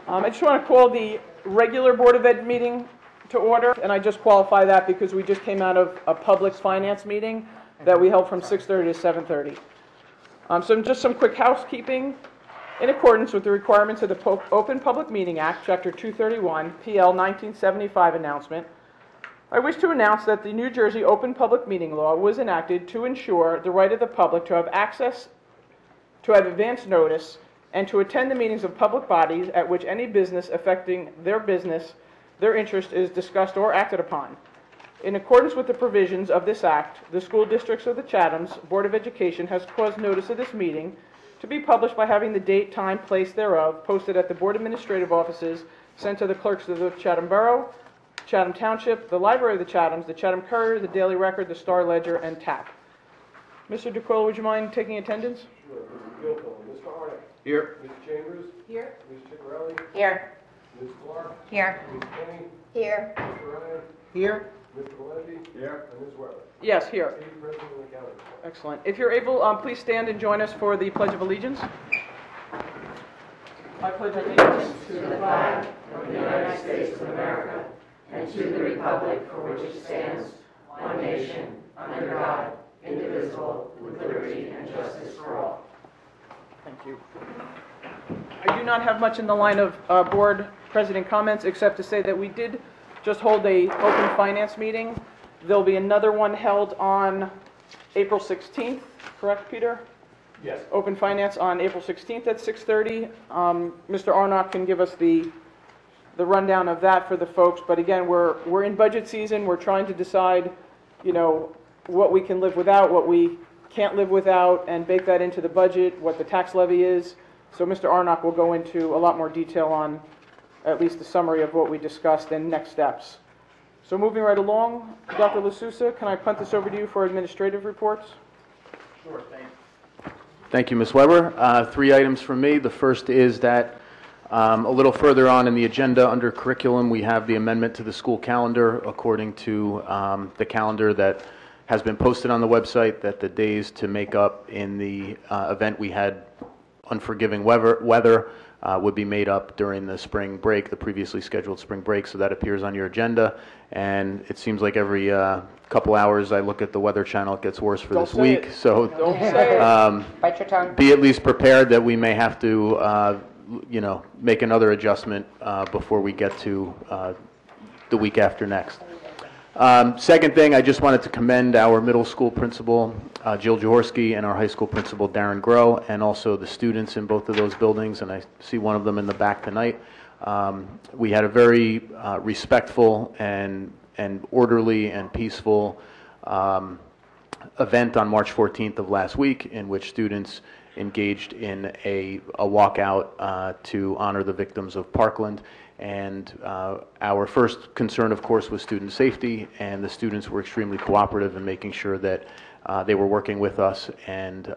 I just want to call the regular Board of Ed meeting to order, and I just qualify that because we just came out of a public finance meeting that we held from 6:30 to 7:30. So just some quick housekeeping. In accordance with the requirements of the Open Public Meeting Act, Chapter 231, PL 1975 announcement, I wish to announce that the New Jersey Open Public Meeting Law was enacted to ensure the right of the public to have access, to have advance notice, and to attend the meetings of public bodies at which any business affecting their business, their interest is discussed or acted upon. In accordance with the provisions of this act, the school districts of the Chatham's Board of Education has caused notice of this meeting to be published by having the date, time, place thereof posted at the Board Administrative Offices, sent to the clerks of the Chatham Borough, Chatham Township, the Library of the Chathams, the Chatham Courier, the Daily Record, the Star Ledger, and TAP. Mr. DeQuilla, would you mind taking attendance? Sure. Mr. Gilpin, Mr. Harnick. Here. Ms. Chambers. Here. Ms. Chickarelli. Here. Ms. Clark. Here. Ms. Kenny. Here. Mr. Ryan. Here. Mr. Valenti. Here. And Ms. Weber. Yes, here. Eight present and accounted for. Excellent. If you're able, please stand and join us for the Pledge of Allegiance. I pledge allegiance to the flag of the United States of America and to the republic for which it stands, one nation, under God, indivisible, with liberty and justice for all. Thank you. I do not have much in the line of board president comments, except to say that we did just hold a open finance meeting. There'll be another one held on April 16th, correct, Peter? Yes. Open finance on April 16th at 6:30. Mr. Arnott can give us the rundown of that for the folks, but again, we're in budget season. We're trying to decide, what we can live without, what we can't live without, and bake that into the budget, what the tax levy is. So Mr. Arnott will go into a lot more detail on at least the summary of what we discussed and next steps. So moving right along, Dr. LaSousa, can I punt this over to you for administrative reports? Sure, Thank you, Ms. Weber. 3 items from me. The first is that a little further on in the agenda under curriculum, we have the amendment to the school calendar according to the calendar that has been posted on the website, that the days to make up in the event we had unforgiving weather would be made up during the spring break, the previously scheduled spring break, so that appears on your agenda. And it seems like every couple hours I look at the Weather Channel, it gets worse for this week. It. So Don't say it. Bite your tongue. be at least prepared that we may have to, make another adjustment before we get to the week after next. Second thing, I just wanted to commend our middle school principal, Jill Jaworski, and our high school principal, Darren Groh, and also the students in both of those buildings, and I see one of them in the back tonight. We had a very respectful and orderly and peaceful event on March 14th of last week, in which students engaged in a walkout to honor the victims of Parkland. And our first concern, of course, was student safety, and the students were extremely cooperative in making sure that they were working with us and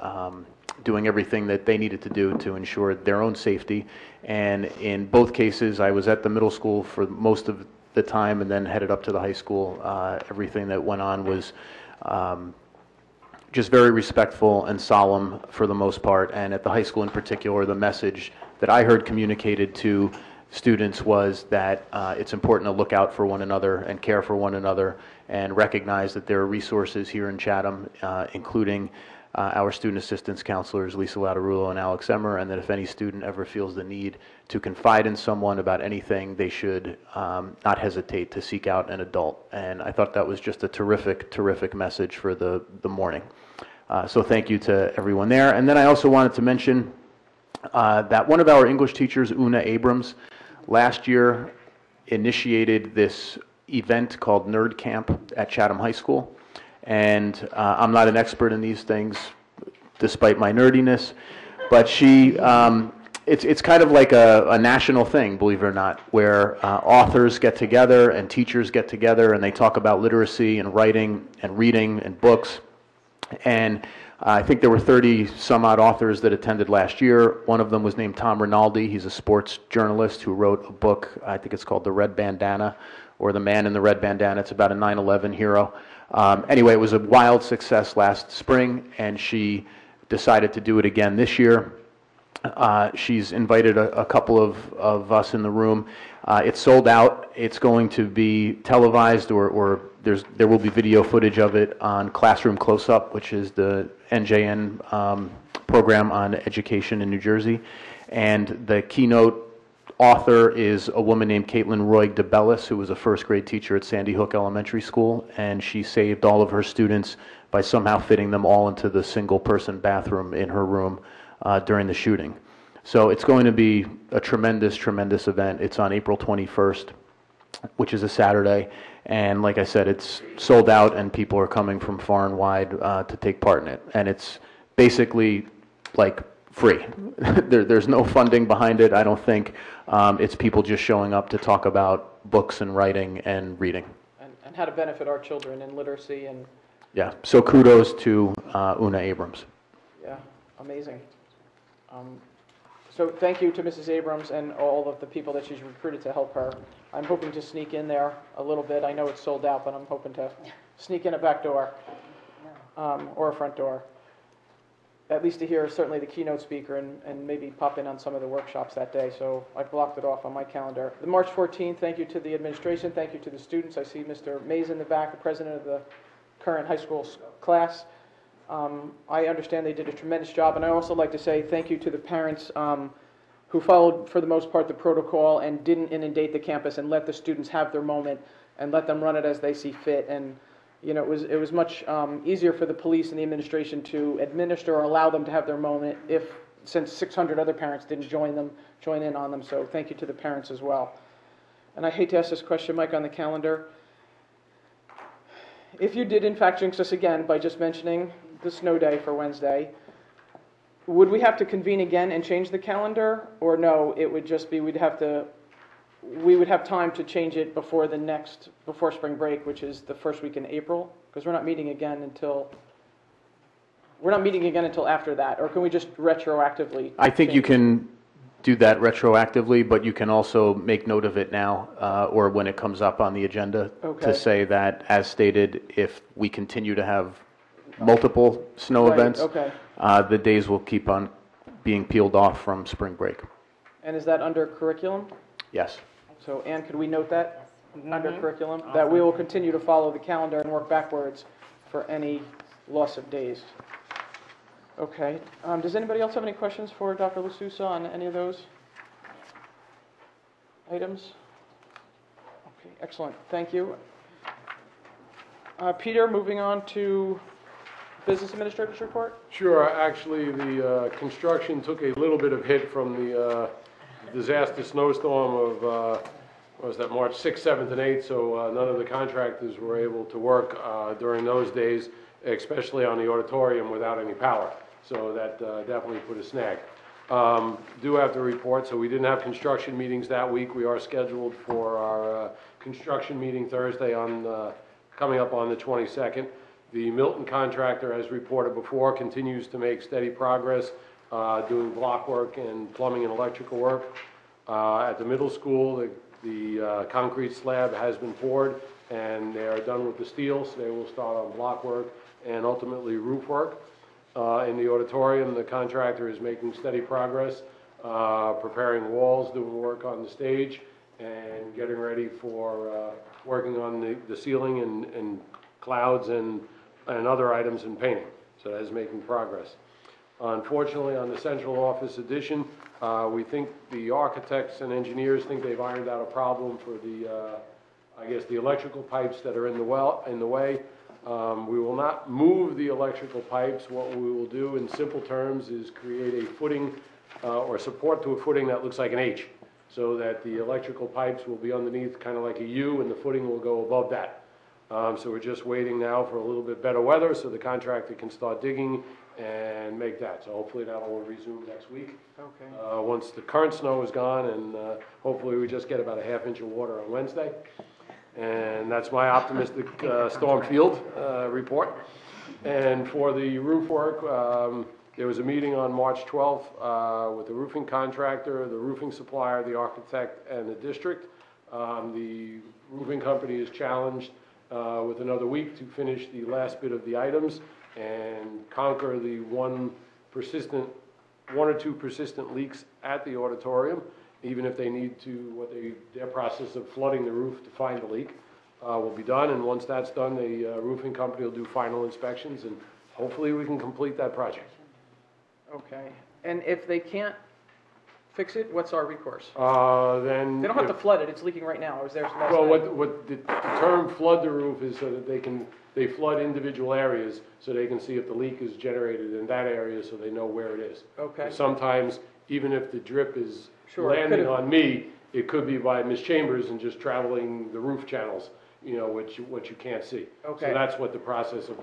doing everything that they needed to do to ensure their own safety. And in both cases, I was at the middle school for most of the time and then headed up to the high school. Everything that went on was just very respectful and solemn for the most part. And at the high school in particular, the message that I heard communicated to students was that it's important to look out for one another and care for one another and recognize that there are resources here in Chatham, including our student assistance counselors, Lisa Lautarulo and Alex Emmer, and that if any student ever feels the need to confide in someone about anything, they should not hesitate to seek out an adult. And I thought that was just a terrific, terrific message for the morning. So thank you to everyone there. And then I also wanted to mention that one of our English teachers, Una Abrams, last year initiated this event called Nerd Camp at Chatham High School. And I'm not an expert in these things, despite my nerdiness, but she, it's kind of like a national thing, believe it or not, where authors get together and teachers get together and they talk about literacy and writing and reading and books. And I think there were 30 some odd authors that attended last year. One of them was named Tom Rinaldi. He's a sports journalist who wrote a book, I think it's called The Red Bandana, or The Man in the Red Bandana. It's about a 9/11 hero. Anyway, it was a wild success last spring, and she decided to do it again this year. She's invited a couple of us in the room. It's sold out. It's going to be televised, or there will be video footage of it on Classroom Close-Up, which is the NJN program on education in New Jersey. And the keynote author is a woman named Caitlin Roy DeBellis, who was a first grade teacher at Sandy Hook Elementary School, and she saved all of her students by somehow fitting them all into the single-person bathroom in her room during the shooting. So it's going to be a tremendous, tremendous event. It's on April 21st, which is a Saturday, and like I said, it's sold out, and people are coming from far and wide to take part in it. And it's basically like free. There's no funding behind it, I don't think. It's people just showing up to talk about books and writing and reading. And how to benefit our children in literacy and... Yeah, so kudos to Una Abrams. Yeah, amazing. So thank you to Mrs. Abrams and all of the people that she's recruited to help her. I'm hoping to sneak in there a little bit. I know it's sold out, but I'm hoping to sneak in a back door or a front door, at least to hear certainly the keynote speaker and maybe pop in on some of the workshops that day. So I blocked it off on my calendar. The March 14th, thank you to the administration. Thank you to the students. I see Mr. Mays in the back, the president of the current high school class. I understand they did a tremendous job, and I also like to say thank you to the parents who followed, for the most part, the protocol and didn't inundate the campus and let the students have their moment and let them run it as they see fit. And you know, it was much easier for the police and the administration to administer or allow them to have their moment since 600 other parents didn't join in on them. So thank you to the parents as well. And I hate to ask this question, Mike, on the calendar. If you did in fact jinx us again by just mentioning the snow day for Wednesday, would we have to convene again and change the calendar? Or no, it would just be we would have time to change it before spring break, which is the first week in April, because we're not meeting again until after that. Or can we just retroactively? I think you can do that retroactively, but you can also make note of it now, or when it comes up on the agenda, to say that, as stated, if we continue to have multiple snow events, the days will keep on being peeled off from spring break. And is that under curriculum? Yes. So, Ann, could we note that under curriculum? That we will continue to follow the calendar and work backwards for any loss of days. Okay. Does anybody else have any questions for Dr. LaSousa on any of those items? Okay, excellent. Thank you. Peter, moving on to Business Administrator's report. Sure. Actually, the construction took a little bit of hit from the disaster snowstorm of, what was that, March 6th, 7th, and 8th, so none of the contractors were able to work during those days, especially on the auditorium without any power. So that definitely put a snag. Do have to report, so we didn't have construction meetings that week. We are scheduled for our construction meeting Thursday coming up on the 22nd. The Milton contractor, as reported before, continues to make steady progress doing block work and plumbing and electrical work. At the middle school, the concrete slab has been poured and they are done with the steel, so they will start on block work and ultimately roof work. In the auditorium, the contractor is making steady progress, preparing walls, doing work on the stage, and getting ready for working on the ceiling and clouds and other items in painting. So that is making progress. Unfortunately, on the central office addition, we think the architects and engineers think they've ironed out a problem for the electrical pipes that are in the way. We will not move the electrical pipes. What we will do in simple terms is create a footing or support to a footing that looks like an H, so that the electrical pipes will be underneath kind of like a U and the footing will go above that. So we're just waiting now for a little bit better weather so the contractor can start digging and make that. So hopefully that will resume next week. Okay. Once the current snow is gone, and hopefully we just get about a half-inch of water on Wednesday. And that's my optimistic storm field report. And for the roof work, there was a meeting on March 12th with the roofing contractor, the roofing supplier, the architect, and the district. The roofing company is challenged with another week to finish the last bit of the items and conquer the one persistent one or two persistent leaks at the auditorium, even if they need to, their process of flooding the roof to find the leak will be done. And once that's done, the roofing company will do final inspections, and hopefully we can complete that project. Okay. And if they can't fix it, what's our recourse? Then. They don't have to flood it, it's leaking right now, or is there some? Well, what the term flood the roof is so that they flood individual areas so they can see if the leak is generated in that area so they know where it is. Okay. Sometimes, even if the drip is Sure, it landing could've- on me, it could be by Ms. Chambers and just traveling the roof channels, which you can't see. Okay. So that's what the process of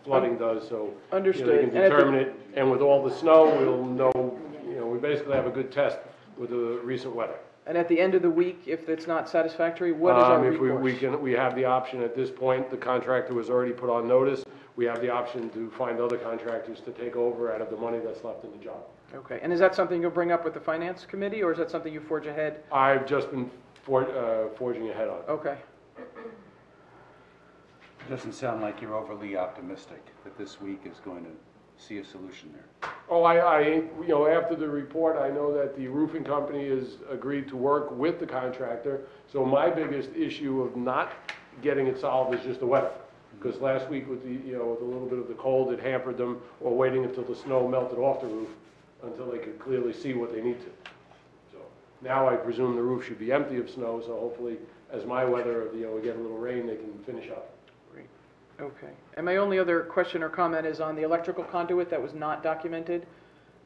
flooding does, so. Understood. They And can at the- determine it, and with all the snow, we'll know, we basically have a good test with the recent weather. And at the end of the week, if it's not satisfactory, what is our If recourse? we have the option at this point, the contractor was already put on notice, we have the option to find other contractors to take over out of the money that's left in the job. Okay, and is that something you'll bring up with the finance committee, or is that something you forge ahead? I've just been forging ahead on it. Okay, It doesn't sound like you're overly optimistic that this week is going to see a solution there. Oh, after the report, I know that the roofing company has agreed to work with the contractor, so my biggest issue of not getting it solved is just the weather. Because last week with with a little bit of the cold, it hampered them, or waiting until the snow melted off the roof until they could clearly see what they need to. So now I presume the roof should be empty of snow, so hopefully as my weather, we get a little rain, they can finish up. great, okay. And my only other question or comment is on the electrical conduit that was not documented,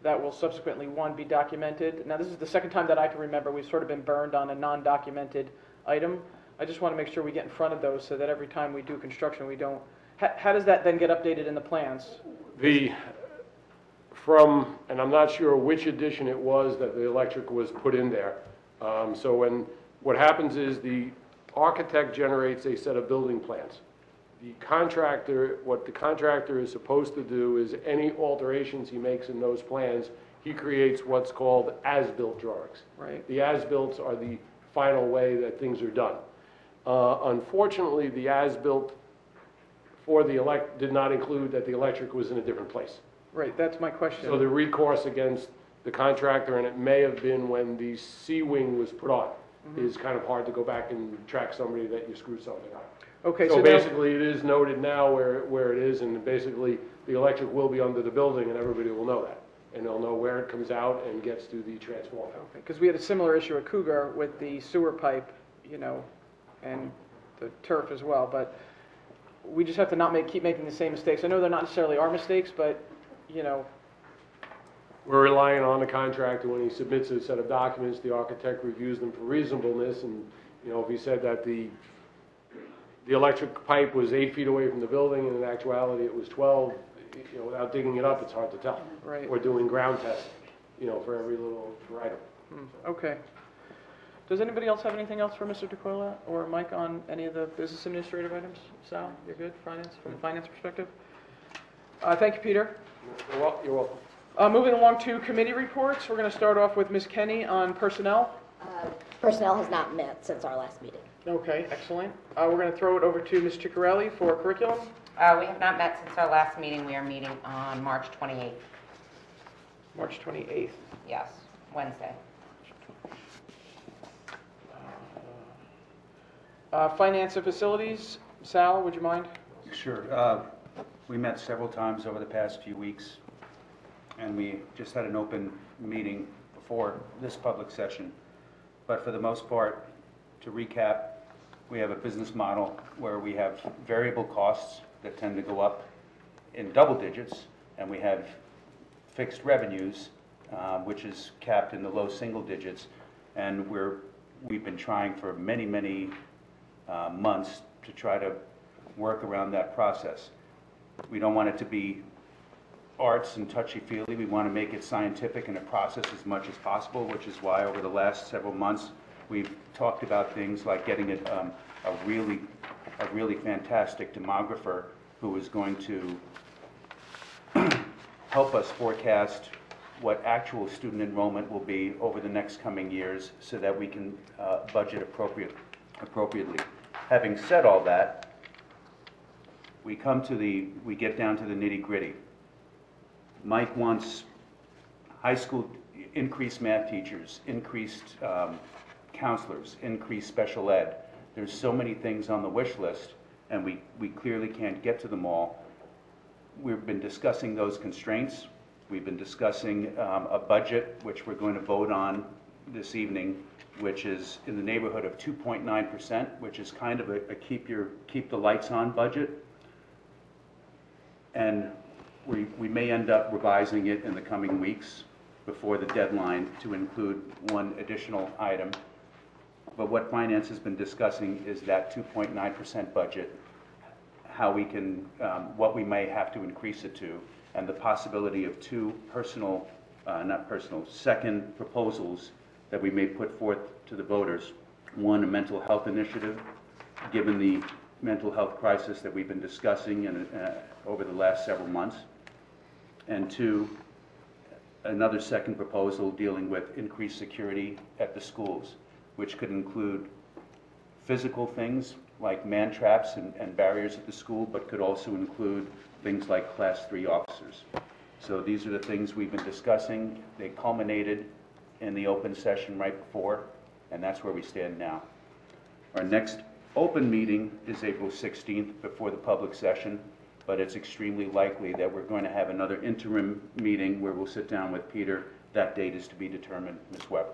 that will subsequently, one, be documented. Now, this is the second time that I can remember we've sort of been burned on a non-documented item. I just want to make sure we get in front of those so that every time we do construction, we don't, how does that then get updated in the plans? And I'm not sure which edition it was that the electric was put in there. So what happens is the architect generates a set of building plans. What the contractor is supposed to do is any alterations he makes in those plans, he creates what's called as-built drawings. Right. The as-built are the final way that things are done. Unfortunately, the as-built for the did not include that the electric was in a different place. Right, that's my question. So the recourse against the contractor, and it may have been when the C-wing was put on, is kind of hard to go back and track somebody that you screwed something up. Okay, So now- basically, it is noted now where it is, and basically, the electric will be under the building, and everybody will know that. And they'll know where it comes out and gets to the transformer. Because we had a similar issue at Cougar with the sewer pipe, and the turf as well, but we just have to keep making the same mistakes. I know they're not necessarily our mistakes, but, We're relying on the contractor when he submits a set of documents, the architect reviews them for reasonableness, and, if he said that the electric pipe was 8 feet away from the building, and in actuality it was 12, without digging it up, it's hard to tell. Right. Or doing ground testing, for every little item. okay. Does anybody else have anything else for Mr. DeCola or Mike on any of the business administrative items? Sal, you're good, from a finance perspective? Thank you, Peter. You're welcome. Moving along to committee reports, we're going to start off with Ms. Kenny on personnel. Personnel has not met since our last meeting. Okay, excellent. We're going to throw it over to Ms. Ciccarelli for curriculum. We have not met since our last meeting. We are meeting on March 28th. March 28th. Yes, Wednesday. Finance and facilities, Sal, would you mind? Sure. We met several times over the past few weeks, and we just had an open meeting before this public session. But for the most part, to recap, we have a business model where we have variable costs that tend to go up in double digits, and we have fixed revenues, which is capped in the low single digits. And we've been trying for many months to try to work around that process. We don't want it to be arts and touchy-feely. We want to make it scientific in a process as much as possible, which is why over the last several months we've talked about things like getting a really fantastic demographer who is going to help us forecast what actual student enrollment will be over the next coming years so that we can budget appropriately. Having said all that, we get down to the nitty-gritty. Mike wants high school, increased math teachers, increased counselors, increased special ed. There's so many things on the wish list, and we clearly can't get to them all. We've been discussing those constraints. We've been discussing a budget, which we're going to vote on this evening, which is in the neighborhood of 2.9%, which is kind of a keep the lights on budget. And we may end up revising it in the coming weeks before the deadline to include one additional item. But what finance has been discussing is that 2.9% budget, how we can, what we may have to increase it to, and the possibility of two second proposals that we may put forth to the voters. One, a mental health initiative, given the mental health crisis that we've been discussing over the last several months. And two, another second proposal dealing with increased security at the schools, which could include physical things like man traps and barriers at the school, but could also include things like Class 3 officers. So these are the things we've been discussing. They culminated in the open session right before, and that's where we stand now. Our next open meeting is April 16th before the public session, but it's extremely likely that we're going to have another interim meeting where we'll sit down with Peter. That date is to be determined. Ms. Weber.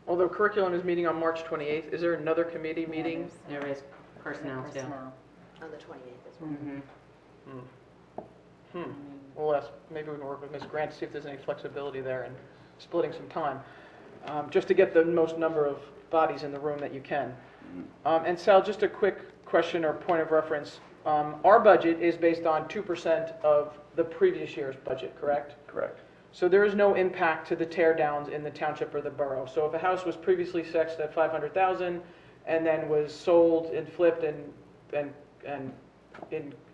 Although curriculum is meeting on March 28th, is there another committee meeting? There is personnel too. Personnel on the 28th as well. Mm-hmm. We'll ask, maybe we can work with Ms. Grant to see if there's any flexibility there in splitting some time, just to get the most number of bodies in the room that you can. And Sal, just a quick question or point of reference. Our budget is based on 2% of the previous year's budget, correct? Correct. So there is no impact to the tear downs in the township or the borough. So if a house was previously sexed at $500,000 and then was sold and flipped and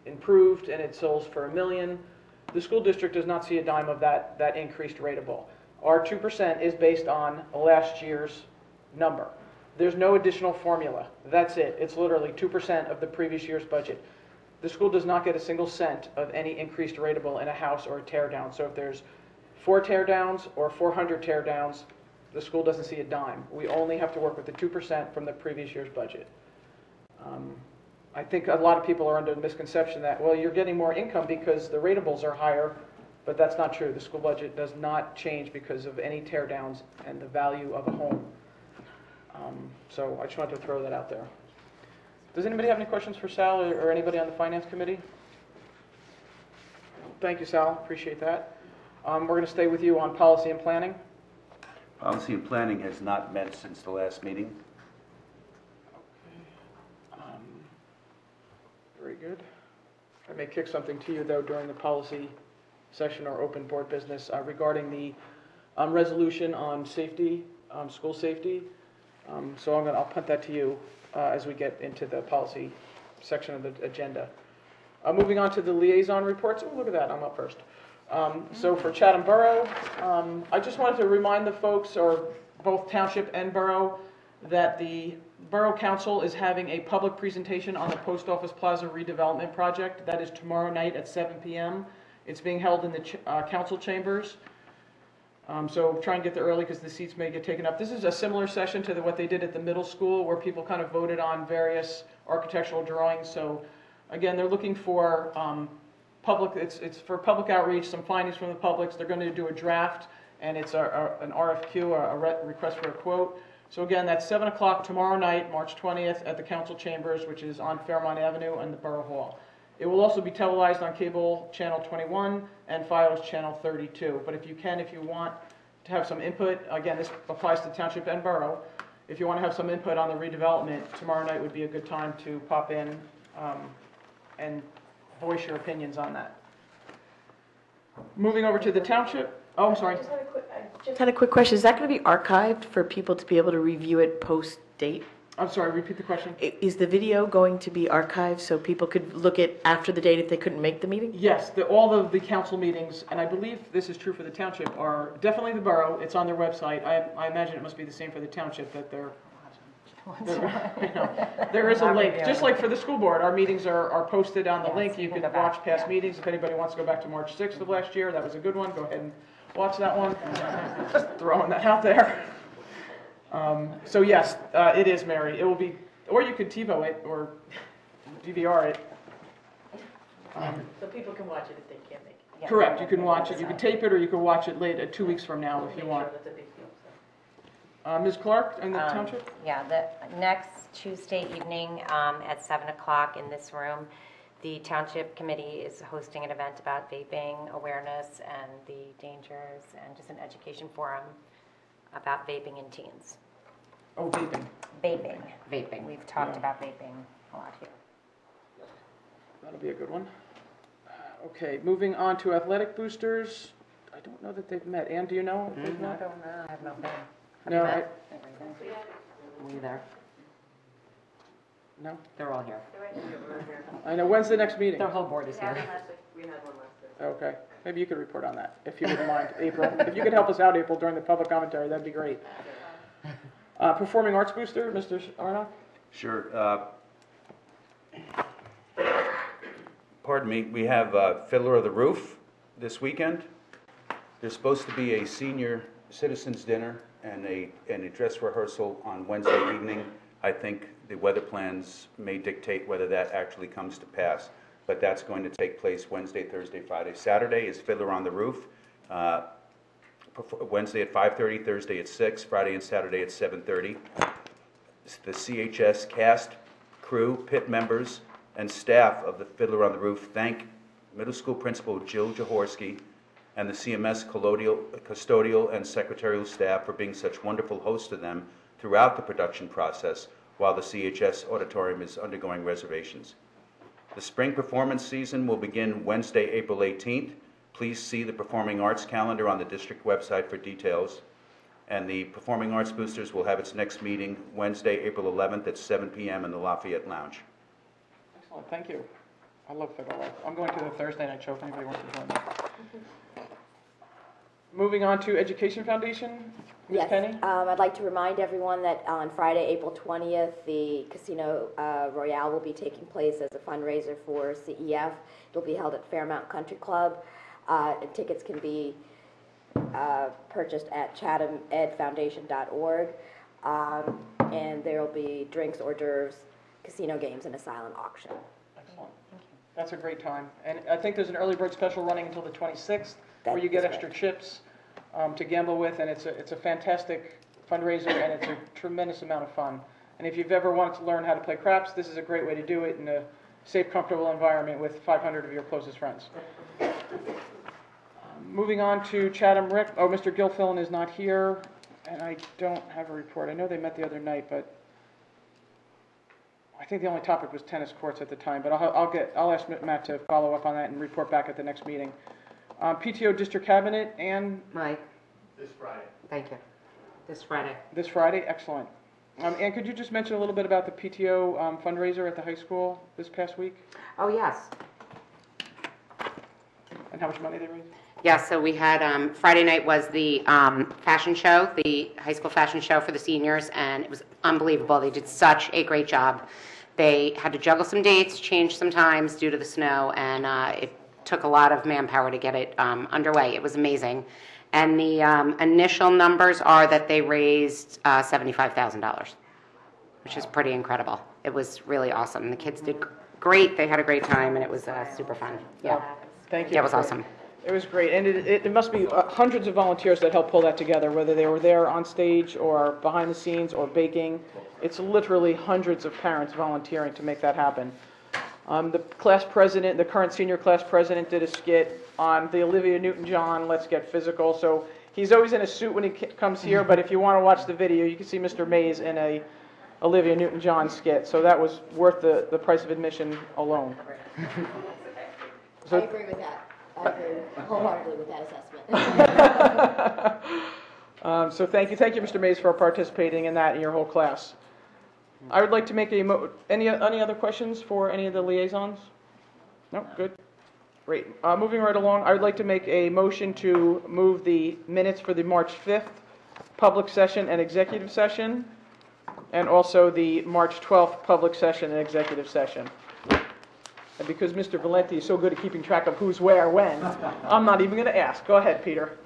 improved and it sells for $1 million, the school district does not see a dime of that increased rateable. Our 2% is based on last year's number. There's no additional formula. That's it. It's literally 2% of the previous year's budget. The school does not get a single cent of any increased rateable in a house or a tear down. So if there's 4 tear downs or 400 tear downs, the school doesn't see a dime. We only have to work with the 2% from the previous year's budget. I think a lot of people are under the misconception that, well, you're getting more income because the ratables are higher, but that's not true. The school budget does not change because of any tear downs and the value of a home. So I just wanted to throw that out there. Does anybody have any questions for Sal or anybody on the Finance Committee? Thank you, Sal. Appreciate that. We're going to stay with you on Policy and Planning. Policy and Planning has not met since the last meeting. Very good. I may kick something to you, though, during the policy session or open board business regarding the resolution on safety, school safety. So I'll punt that to you as we get into the policy section of the agenda. Moving on to the liaison reports. Oh, look at that. I'm up first. So for Chatham Borough, I just wanted to remind the folks, or both Township and Borough, that the Borough Council is having a public presentation on the Post Office Plaza redevelopment project. That is tomorrow night at 7 p.m. It's being held in the council chambers. So try and get there early because the seats may get taken up. This is a similar session to what they did at the middle school where people kind of voted on various architectural drawings. So again, they're looking for public, it's for public outreach, some findings from the public. They're going to do a draft and it's an RFQ, a request for a quote. So again, that's 7 o'clock tomorrow night, March 20th at the council chambers, which is on Fairmont Avenue and the Borough Hall. It will also be televised on cable channel 21 and Fios channel 32. But if you want to have some input, again, this applies to Township and Borough. If you want to have some input on the redevelopment, tomorrow night would be a good time to pop in and voice your opinions on that. Moving over to the Township. Oh, I'm sorry. I just had a quick question. Is that going to be archived for people to be able to review it post-date? I'm sorry, repeat the question. Is the video going to be archived so people could look at after the date if they couldn't make the meeting? Yes, all of the council meetings, and I believe this is true for the Township, are definitely the Borough. It's on their website. I imagine it must be the same for the Township, that there is a link. Just like for the school board, our meetings are posted on the link. You can watch past meetings. If anybody wants to go back to March 6th of last year, that was a good one. Go ahead and watch that one. Just throwing that out there. So yes, it is, Mary. It will be, or you could TiVo it or DVR it. So people can watch it if they can't make it. Correct. You can watch it. You can tape it, or you can watch it later, 2 weeks from now, if you want. That's a big deal. So. Ms. Clark in the township. Yeah, the next Tuesday evening at 7 o'clock in this room, the Township Committee is hosting an event about vaping awareness and the dangers, and just an education forum about vaping in teens. Oh, vaping. Vaping. Vaping. We've talked about vaping a lot here. That'll be a good one. Okay, moving on to athletic boosters. I don't know that they've met. Ann, do you know? if they've I met? don't know, I have no clue. Have No, you I, met? Were you there? no. They're all here. I know. When's the next meeting? Their whole board is here. We had one last week. Okay. Maybe you could report on that, if you wouldn't mind, April. If you could help us out, April, during the public commentary, that'd be great. Performing arts booster, Mr. Arno? Sure. Pardon me, we have Fiddler of the Roof this weekend. There's supposed to be a senior citizens dinner and a dress rehearsal on Wednesday evening. I think the weather plans may dictate whether that actually comes to pass, but that's going to take place Wednesday, Thursday, Friday. Saturday is Fiddler on the Roof. Wednesday at 5:30, Thursday at 6, Friday and Saturday at 7:30. The CHS cast, crew, pit members, and staff of the Fiddler on the Roof thank middle school principal Jill Jaworski and the CMS custodial and secretarial staff for being such wonderful hosts to them throughout the production process while the CHS auditorium is undergoing reservations. The spring performance season will begin Wednesday, April 18th. Please see the Performing Arts calendar on the district website for details. And the Performing Arts Boosters will have its next meeting Wednesday, April 11th at 7 p.m. in the Lafayette Lounge. Excellent, thank you. I love Fiddler. I'm going to the Thursday night show if anybody wants to join me. Moving on to Education Foundation, Ms. Yes, Penny? I'd like to remind everyone that on Friday, April 20th, the Casino Royale will be taking place as a fundraiser for CEF. It'll be held at Fairmount Country Club. And tickets can be purchased at chathamedfoundation.org. And there will be drinks, hors d'oeuvres, casino games, and a silent auction. Excellent. That's a great time. And I think there's an early bird special running until the 26th, where you get extra chips to gamble with, and it's a fantastic fundraiser, and it's a tremendous amount of fun. And if you've ever wanted to learn how to play craps, this is a great way to do it in a safe, comfortable environment with 500 of your closest friends. Moving on to Chatham Rec. Oh, Mr. Gilfillan is not here, and I don't have a report. I know they met the other night, but I think the only topic was tennis courts at the time. But I'll ask Matt to follow up on that and report back at the next meeting. PTO District Cabinet, and Mike? This Friday. Thank you. This Friday. this Friday, excellent. Ann, could you just mention a little bit about the PTO fundraiser at the high school this past week, Oh, yes. and how much money they raised? Yeah, so we had, Friday night was the fashion show, the high school fashion show for the seniors, and it was unbelievable. They did such a great job. They had to juggle some dates, change some times due to the snow, and it took a lot of manpower to get it underway. It was amazing. And the initial numbers are that they raised $75,000, which is pretty incredible. It was really awesome. The kids did great. They had a great time, and it was super fun. Yeah, Thank you. yeah, it was awesome. It was great, and it must be hundreds of volunteers that helped pull that together, whether they were there on stage or behind the scenes or baking. It's literally hundreds of parents volunteering to make that happen. The class president, the current senior class president, did a skit on the Olivia Newton-John Let's Get Physical. So he's always in a suit when he comes here, but if you want to watch the video, you can see Mr. Mays in a Olivia Newton-John skit. So that was worth the price of admission alone. I agree with that. I agree wholeheartedly with that assessment. So thank you, Mr. Mays, for participating in that and your whole class. I would like to make any other questions for any of the liaisons? No, good. Great. Moving right along, I would like to make a motion to move the minutes for the March 5th public session and executive session, and also the March 12th public session and executive session. And because Mr. Valenti is so good at keeping track of who's where when, I'm not even going to ask. Go ahead, Peter.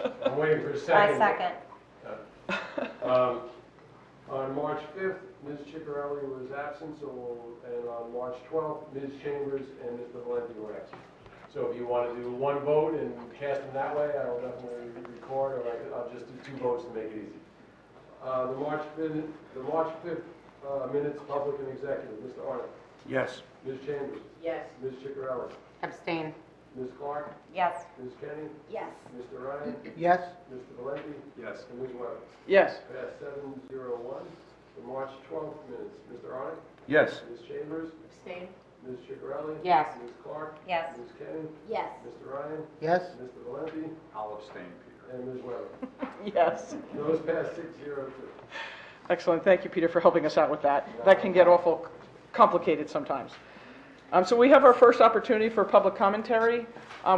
I'm waiting for a I second. second. On March 5th, Ms. Ciccarelli was absent, and on March 12th, Ms. Chambers and Mr. Valenti were absent. So if you want to do one vote and cast them that way, I will definitely record, or I'll just do two votes to make it easy. The March 5th minutes, public and executive. Mr. Arnott. Yes. Ms. Chambers. Yes. Ms. Ciccarelli. Abstain. Ms. Clark. Yes. Ms. Kenny. Yes. Mr. Ryan. Yes. Mr. Valenti. Yes. And Ms. Weber. Yes. Passed 701. The March 12th minutes. Mr. Arnott. Yes. Ms. Chambers. Abstain. Ms. Ciccarelli. Yes. Ms. Clark. Yes. Ms. Kenny. Yes. Mr. Ryan. Yes. Mr. Valenti. I'll abstain, Peter. And Ms. Weber. Yes. Those passed 602. Excellent. Thank you, Peter, for helping us out with that. That can get awful complicated sometimes. So we have our first opportunity for public commentary.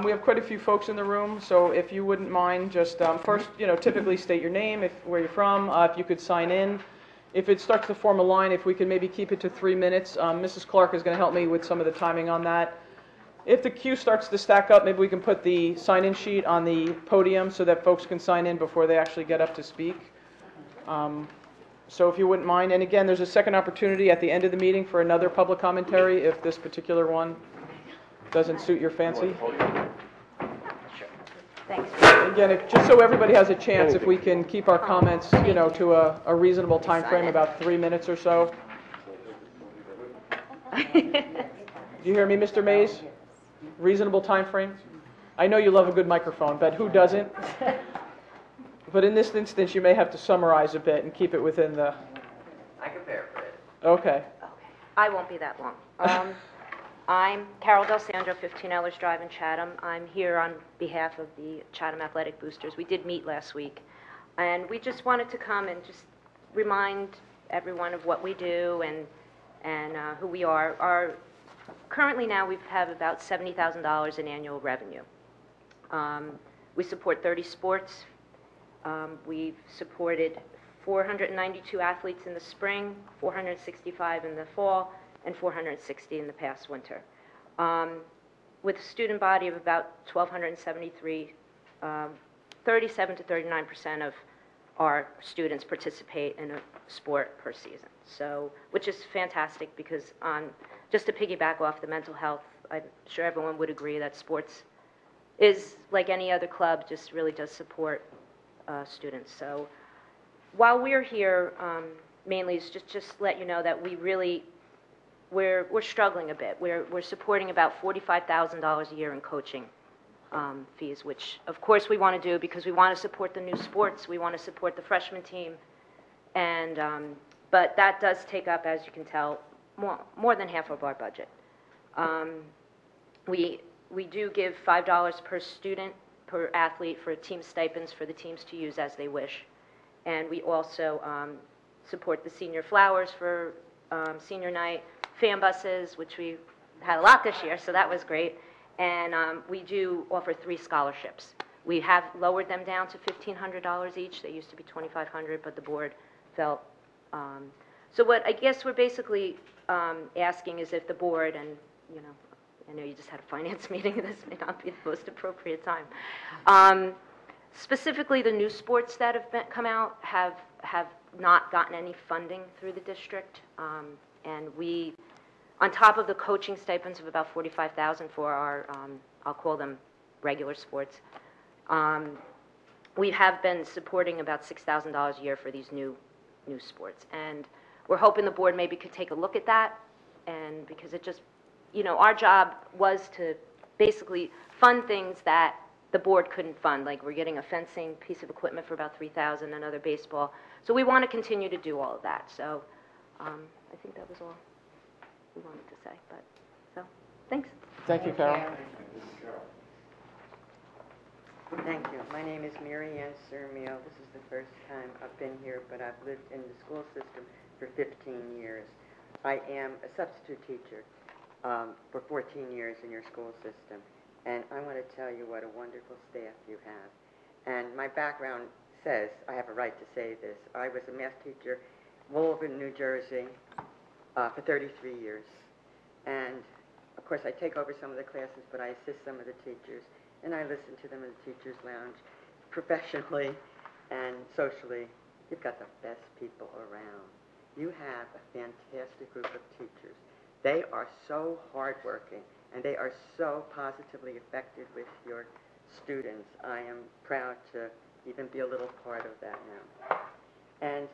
We have quite a few folks in the room, so if you wouldn't mind, just first, typically state your name, where you're from, if you could sign in. If it starts to form a line, if we could maybe keep it to 3 minutes. Mrs. Clark is going to help me with some of the timing on that. If the queue starts to stack up, maybe we can put the sign-in sheet on the podium so that folks can sign in before they actually get up to speak. So if you wouldn't mind, and again, there's a second opportunity at the end of the meeting for another public commentary if this particular one doesn't suit your fancy. Thanks. Again, just so everybody has a chance, if we can keep our comments, to a reasonable time frame, about 3 minutes or so. Do you hear me, Mr. Mays? Reasonable time frame? I know you love a good microphone, but who doesn't? But in this instance, you may have to summarize a bit and keep it within the... I can paraphrase. Okay. I won't be that long. I'm Carol Del Sandro, 15 Ehlers Drive in Chatham. I'm here on behalf of the Chatham Athletic Boosters. We did meet last week, and we just wanted to come and just remind everyone of what we do and who we are. Currently now we have about $70,000 in annual revenue. We support 30 sports. We've supported 492 athletes in the spring, 465 in the fall, and 460 in the past winter. With a student body of about 1,273, 37 to 39% of our students participate in a sport per season. So, which is fantastic because just to piggyback off the mental health, I'm sure everyone would agree that sports is, like any other club, just really does support students. So while we're here, mainly is just let you know that we're struggling a bit. We're supporting about $45,000 a year in coaching fees, which of course we want to do because we want to support the new sports. We want to support the freshman team, and but that does take up, as you can tell, more than half of our budget. We do give $5 per student per athlete for team stipends for the teams to use as they wish, and we also support the senior flowers for senior night, fan buses, which we had a lot this year, so that was great, and we do offer 3 scholarships. We have lowered them down to $1,500 each. They used to be $2,500, but the board felt. So what I guess we're basically asking is if the board, and I know you just had a finance meeting, this may not be the most appropriate time. Specifically, the new sports that have come out have not gotten any funding through the district, and we, on top of the coaching stipends of about $45,000 for our, I'll call them regular sports, we have been supporting about $6,000 a year for these new sports, and we're hoping the board maybe could take a look at that, and because it just, our job was to basically fund things that the board couldn't fund, like we're getting a fencing piece of equipment for about $3,000, another baseball. So we want to continue to do all of that. So I think that was all we wanted to say. But so thanks. Thank you, Carol. Thank you. My name is Mary Ann Sermio. This is the first time I've been here, but I've lived in the school system for 15 years. I am a substitute teacher for 14 years in your school system. And I want to tell you what a wonderful staff you have. And my background says I have a right to say this. I was a math teacher in Woolton, New Jersey for 33 years. And, of course, I take over some of the classes, but I assist some of the teachers. And I listen to them in the teacher's lounge. professionally and socially, you've got the best people around. You have a fantastic group of teachers. They are so hardworking, and they are so positively affected with your students. I am proud to even be a little part of that now. And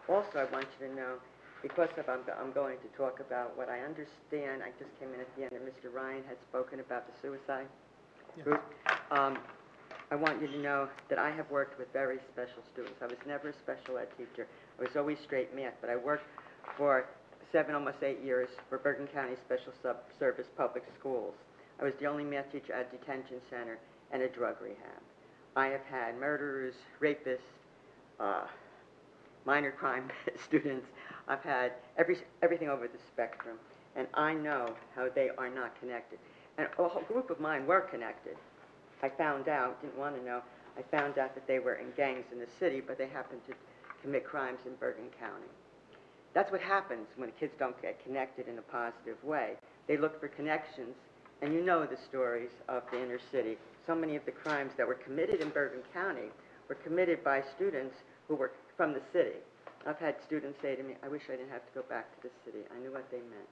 also I want you to know, because I'm going to talk about what I understand, I just came in at the end, and Mr. Ryan had spoken about the suicide group. I want you to know that I have worked with very special students. I was never a special ed teacher. I was always straight math, but I worked for 7, almost 8 years for Bergen County Special Service Public Schools. I was the only math teacher at a detention center and a drug rehab. I have had murderers, rapists, minor crime students. I've had everything over the spectrum, and I know how they are not connected. And a whole group of mine were connected. I found out, didn't want to know, I found out that they were in gangs in the city, but they happened to commit crimes in Bergen County. That's what happens when kids don't get connected in a positive way. They look for connections, and you know the stories of the inner city. So many of the crimes that were committed in Bergen County were committed by students who were from the city. I've had students say to me, I wish I didn't have to go back to the city. I knew what they meant.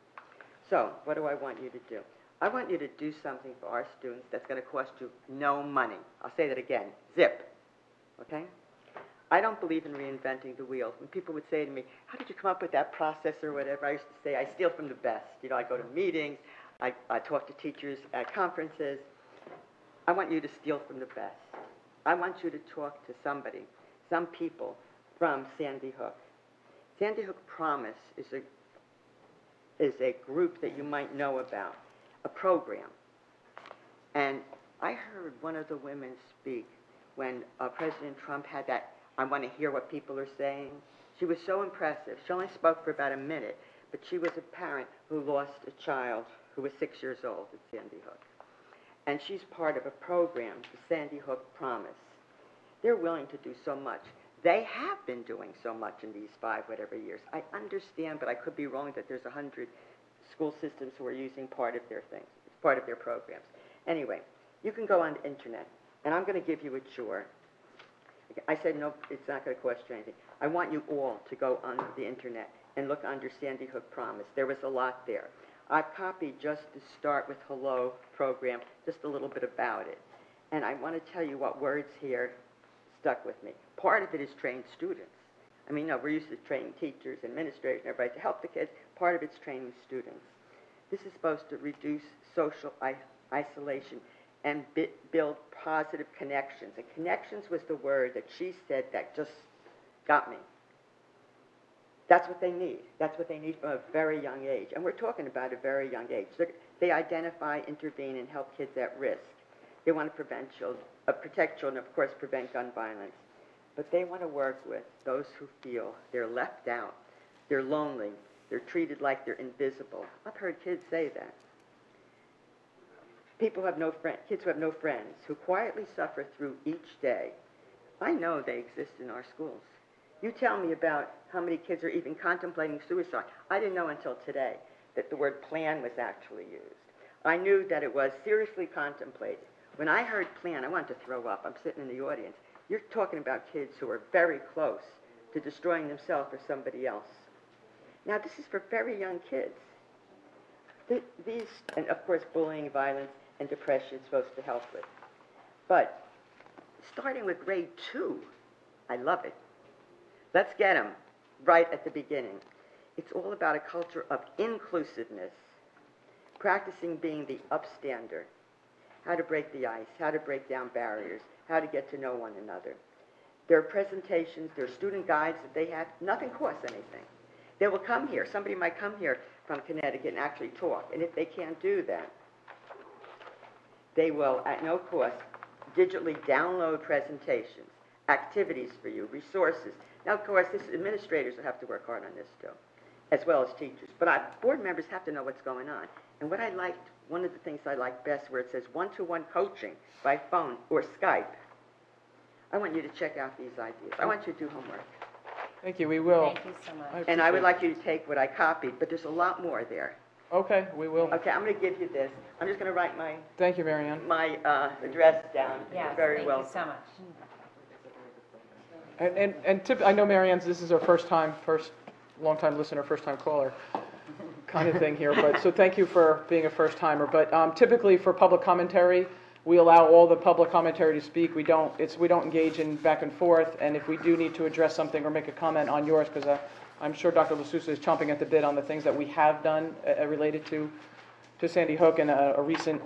So, what do I want you to do? I want you to do something for our students that's going to cost you no money. I'll say that again, zip, okay? I don't believe in reinventing the wheel. When people would say to me, how did you come up with that process or whatever, I used to say, I steal from the best. You know, I go to meetings, I talk to teachers at conferences. I want you to steal from the best. I want you to talk to somebody, some people from Sandy Hook. Sandy Hook Promise is a group that you might know about, a program. And I heard one of the women speak when President Trump had that, I want to hear what people are saying. She was so impressive. She only spoke for about a minute, but she was a parent who lost a child who was 6 years old at Sandy Hook. And she's part of a program, the Sandy Hook Promise. They're willing to do so much. They have been doing so much in these 5 whatever years. I understand, but I could be wrong that there's 100 school systems who are using part of their things, part of their programs. Anyway, you can go on the internet, and I'm going to give you a chore. I said, no, it's not going to cost you anything. I want you all to go on the internet and look under Sandy Hook Promise. There was a lot there. I've copied just the Start with Hello program, just a little bit about it. And I want to tell you what words here stuck with me. Part of it is trained students. I mean, no, we're used to training teachers, administrators, and everybody to help the kids. Part of it's training students. This is supposed to reduce social isolation and build positive connections. And connections was the word that she said that just got me. That's what they need. That's what they need from a very young age. And we're talking about a very young age. They identify, intervene, and help kids at risk. They want to protect children, of course, prevent gun violence. But they want to work with those who feel they're left out, they're lonely, they're treated like they're invisible. I've heard kids say that. Kids who have no friends, who quietly suffer through each day. I know they exist in our schools. You tell me about how many kids are even contemplating suicide. I didn't know until today that the word plan was actually used. I knew that it was seriously contemplated. When I heard plan, I wanted to throw up. I'm sitting in the audience. You're talking about kids who are very close to destroying themselves or somebody else. Now, this is for very young kids. These, and of course, bullying, violence, and depression is supposed to help with. But starting with grade 2, I love it. Let's get them right at the beginning. It's all about a culture of inclusiveness, practicing being the upstander, how to break the ice, how to break down barriers, how to get to know one another. There are presentations, there are student guides that they have. Nothing costs anything. They will come here. Somebody might come here from Connecticut and actually talk. And if they can't do that, they will, at no cost, digitally download presentations, activities for you, resources. Now, of course, administrators will have to work hard on this too, as well as teachers. But board members have to know what's going on. And what I liked, one of the things I like best, where it says one-to-one coaching by phone or Skype. I want you to check out these ideas. I want you to do homework. Thank you, we will. Thank you so much. And I would like you to take what I copied, but there's a lot more there. Okay, we will. Okay, I'm going to give you this. I'm just going to write Thank you, Mary Ann. my address down Yes, very thank well. you so much. I know Marianne's, this is her first long-time listener, first-time caller kind of thing here, but, so thank you for being a first-timer. But typically for public commentary, we allow all the public commentary to speak. We don't engage in back and forth, and if we do need to address something or make a comment on yours, because I'm sure Dr. LaSousa is chomping at the bit on the things that we have done related to Sandy Hook, and a recent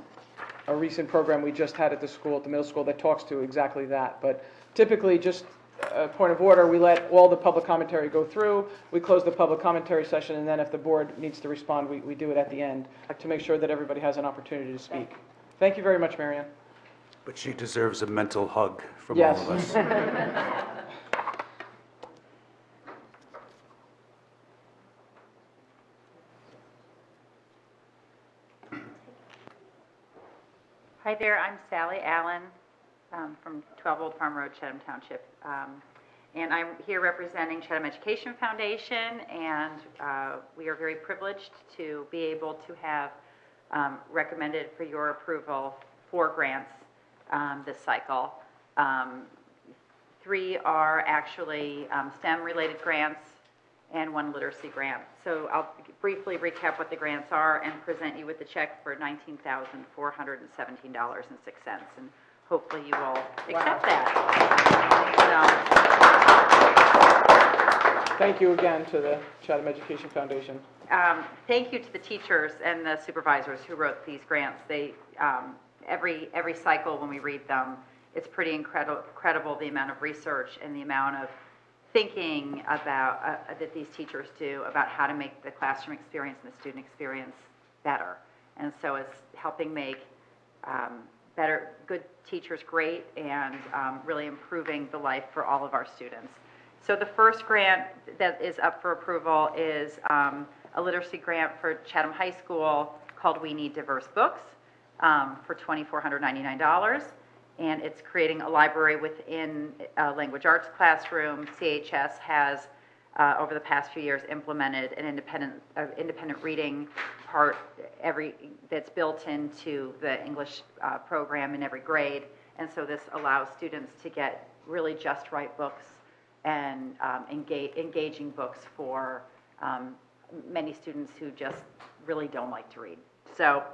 program we just had at the school, at the middle school, that talks to exactly that. But typically, just a point of order, we let all the public commentary go through, we close the public commentary session, and then if the board needs to respond, we do it at the end to make sure that everybody has an opportunity to speak. Thank you very much, Marianne. But she deserves a mental hug from Yes. all of us. Hi there, I'm Sally Allen from 12 Old Farm Road, Chatham Township. And I'm here representing Chatham Education Foundation, and we are very privileged to be able to have recommended for your approval 4 grants this cycle. 3 are actually STEM-related grants and 1 literacy grant. So I'll briefly recap what the grants are and present you with the check for $19,417.06. And hopefully you will accept that. Thank you again to the Chatham Education Foundation. Thank you to the teachers and the supervisors who wrote these grants. They every cycle when we read them, it's pretty incredible the amount of research and the amount of thinking about that these teachers do about how to make the classroom experience and the student experience better. And so it's helping make good teachers great, and really improving the life for all of our students. So the first grant that is up for approval is a literacy grant for Chatham High School called We Need Diverse Books for $2,499. And it's creating a library within a language arts classroom. CHS has, over the past few years, implemented an independent reading part that's built into the English program in every grade. And so this allows students to get really just right books and engaging books for many students who just really don't like to read. So,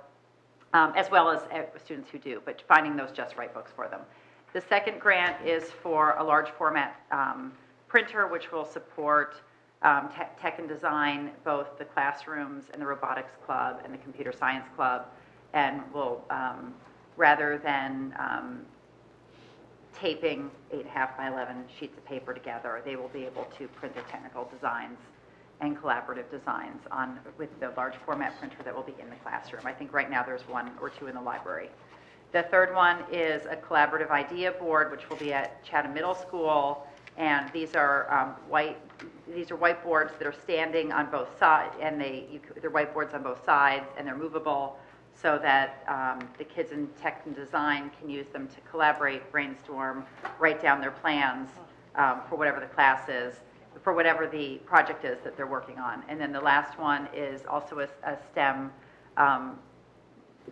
as well as students who do, but finding those just right books for them. The second grant is for a large format printer, which will support tech and design, both the classrooms and the robotics club and the computer science club, and will, rather than taping 8.5 by 11 sheets of paper together, they will be able to print the technical designs and collaborative designs with the large format printer that will be in the classroom. I think right now there's 1 or 2 in the library. The third one is a collaborative idea board, which will be at Chatham Middle School, and these are whiteboards that are standing on both sides, and they're whiteboards on both sides, and they're movable, so that the kids in tech and design can use them to collaborate, brainstorm, write down their plans for whatever the class is, for whatever the project is that they're working on. And then the last one is also a STEM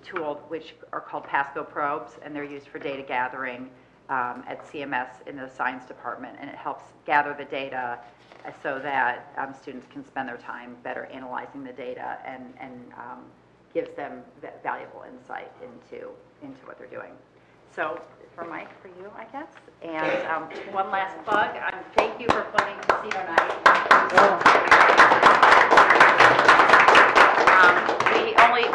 tool, which are called Pasco probes, and they're used for data gathering at CMS in the science department, and it helps gather the data so that students can spend their time better analyzing the data, and gives them valuable insight into what they're doing. So for Mike, for you, I guess. And one last plug. Thank you for funding Casino Night.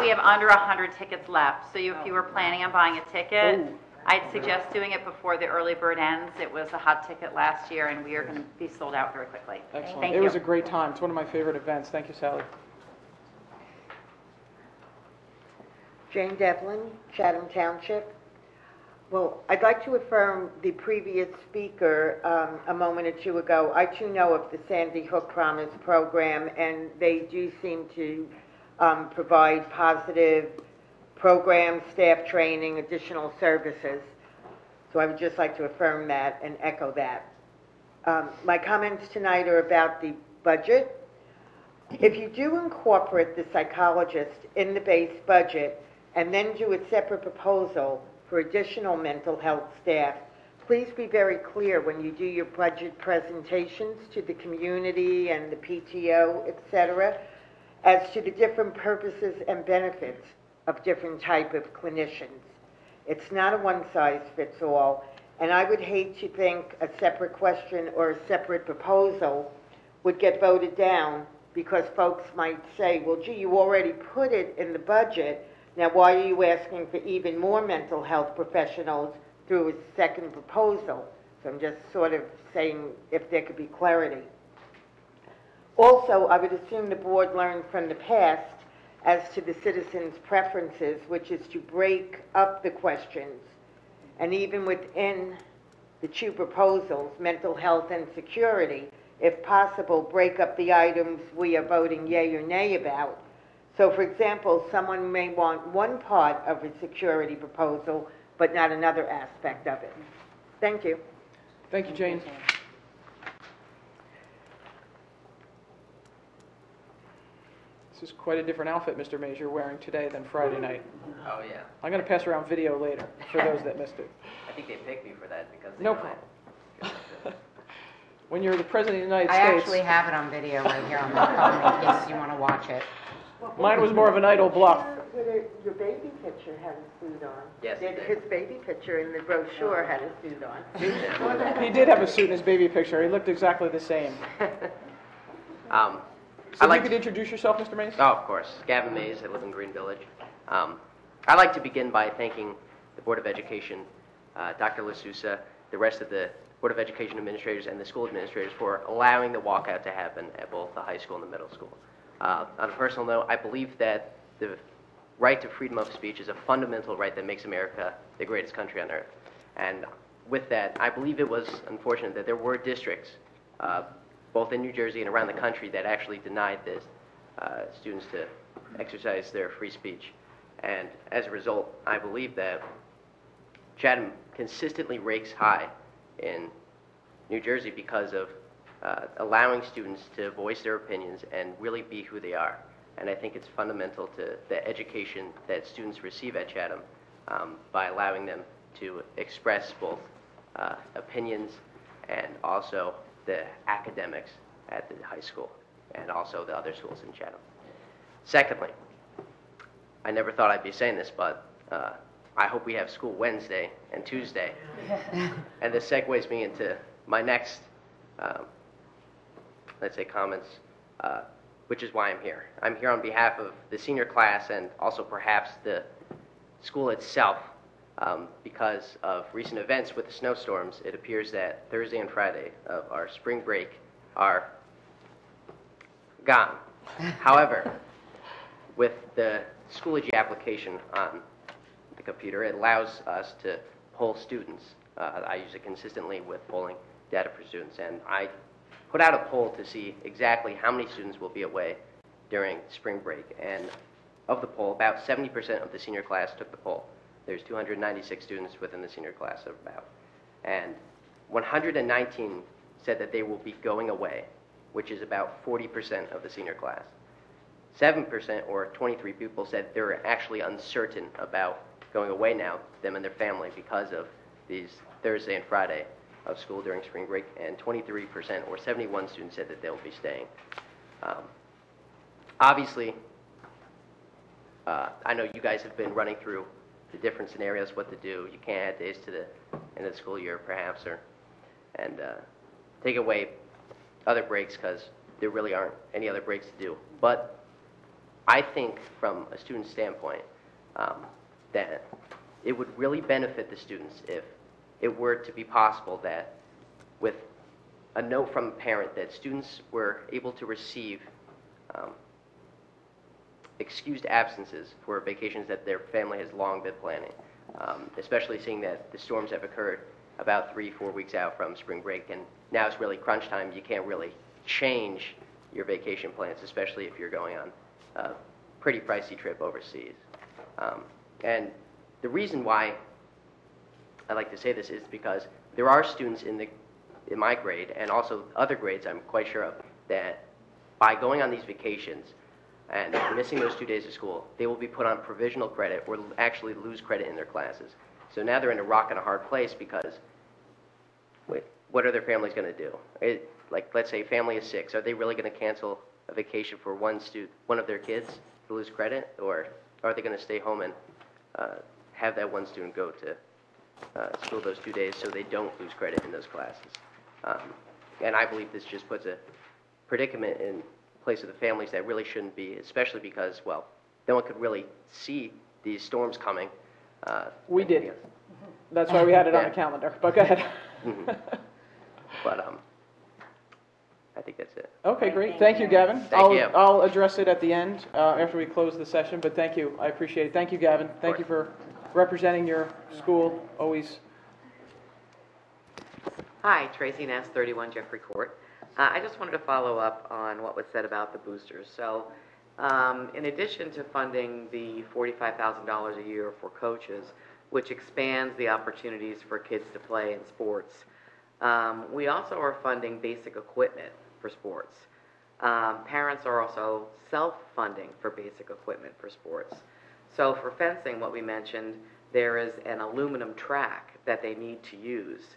We have under 100 tickets left. So if you were planning on buying a ticket, I'd suggest doing it before the early bird ends. It was a hot ticket last year, and we are going to be sold out very quickly. Excellent. Thank you. It was a great time. It's one of my favorite events. Thank you, Sally. Jane Devlin, Chatham Township. Well, I'd like to affirm the previous speaker a moment or two ago. I too know of the Sandy Hook Promise program, and they do seem to provide positive programs, staff training, additional services. So I would just like to affirm that and echo that. My comments tonight are about the budget. If you do incorporate the psychologist in the base budget and then do a separate proposal for additional mental health staff, please be very clear when you do your budget presentations to the community and the PTO, et cetera, as to the different purposes and benefits of different type of clinicians. It's not a one-size-fits-all, and I would hate to think a separate question or a separate proposal would get voted down because folks might say, well, gee, you already put it in the budget, now why are you asking for even more mental health professionals through a second proposal? So I'm just sort of saying if there could be clarity. Also, I would assume the board learned from the past as to the citizens' preferences, which is to break up the questions, and even within the two proposals, mental health and security, if possible, break up the items we are voting yea or nay about. So, for example, someone may want one part of a security proposal, but not another aspect of it. Thank you. Thank you, Jane. This is quite a different outfit, Mr. Mays, you're wearing today than Friday night. Oh, yeah. I'm going to pass around video later for those that missed it. I think they picked me for that because they No know problem. When you're the President of the United I States... actually have it on video right here on my phone in case you want to watch it. Mine was more of an idle bluff. Your baby picture had a suit on. Yes, it did. His baby picture in the brochure had a suit on. He did have a suit in his baby picture. He looked exactly the same. So you could introduce yourself, Mr. Mays? Oh, of course. Gavin Mays. I live in Green Village. I'd like to begin by thanking the Board of Education, Dr. LaSousa, the rest of the Board of Education administrators and the school administrators for allowing the walkout to happen at both the high school and the middle school. On a personal note, I believe that the right to freedom of speech is a fundamental right that makes America the greatest country on earth. And with that, I believe it was unfortunate that there were districts, both in New Jersey and around the country, that actually denied this students to exercise their free speech. And as a result, I believe that Chatham consistently ranks high in New Jersey because of allowing students to voice their opinions and really be who they are. And I think it's fundamental to the education that students receive at Chatham by allowing them to express both opinions and also the academics at the high school and also the other schools in Chatham. Secondly, I never thought I'd be saying this, but I hope we have school Wednesday and Tuesday. And this segues me into my next, let's say, comments, which is why I'm here. I'm here on behalf of the senior class and also perhaps the school itself. Because of recent events with the snowstorms, it appears that Thursday and Friday of our spring break are gone. However, with the Schoology application on the computer, it allows us to poll students. I use it consistently with polling data for students, and I put out a poll to see exactly how many students will be away during spring break. And of the poll, about 70% of the senior class took the poll. There's 296 students within the senior class of about. And 119 said that they will be going away, which is about 40% of the senior class. 7%, or 23 people, said they're actually uncertain about going away now, them and their family, because of these Thursday and Friday of school during spring break. And 23%, or 71 students, said that they'll be staying. Obviously, I know you guys have been running through the different scenarios, what to do. You can't add days to the end of the school year, perhaps, and take away other breaks because there really aren't any other breaks to do. But I think from a student standpoint that it would really benefit the students if it were to be possible that with a note from a parent that students were able to receive excused absences for vacations that their family has long been planning, especially seeing that the storms have occurred about 3-4 weeks out from spring break, and now it's really crunch time. You can't really change your vacation plans, especially if you're going on a pretty pricey trip overseas. And the reason why I like to say this is because there are students in my grade, and also other grades I'm quite sure of, that by going on these vacations and missing those 2 days of school, they will be put on provisional credit or actually lose credit in their classes. So now they're in a rock and a hard place because what are their families going to do? Like, let's say a family of 6. Are they really going to cancel a vacation for one of their kids to lose credit? Or are they going to stay home and have that one student go to school those 2 days so they don't lose credit in those classes? And I believe this just puts a predicament in place of the families that really shouldn't be, especially because, well, no one could really see these storms coming. We did. That's why we had it on the Yeah. calendar, but go ahead. But I think that's it. Okay, great. Thank you, Gavin. Thank you. I'll address it at the end, after we close the session, but thank you. I appreciate it. Thank you, Gavin. Thank you for representing your school, always. Hi, Tracy Ness, 31 Jeffrey Court. I just wanted to follow up on what was said about the boosters. So, in addition to funding the $45,000 a year for coaches, which expands the opportunities for kids to play in sports, we also are funding basic equipment for sports. Parents are also self-funding for basic equipment for sports. So for fencing, what we mentioned, there is an aluminum track that they need to use.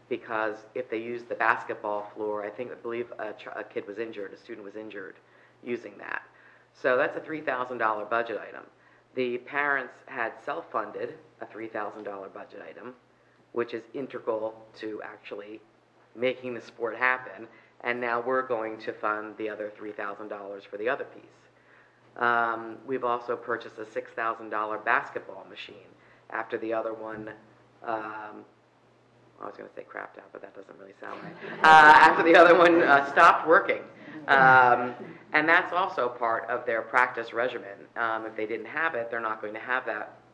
Because if they use the basketball floor, I believe a kid was injured, a student was injured using that. So that's a $3,000 budget item. The parents had self-funded a $3,000 budget item, which is integral to actually making the sport happen, and now we're going to fund the other $3,000 for the other piece. We've also purchased a $6,000 basketball machine after the other one I was going to say crapped out, but that doesn't really sound right. After the other one stopped working. And that's also part of their practice regimen. If they didn't have it, they're not going to have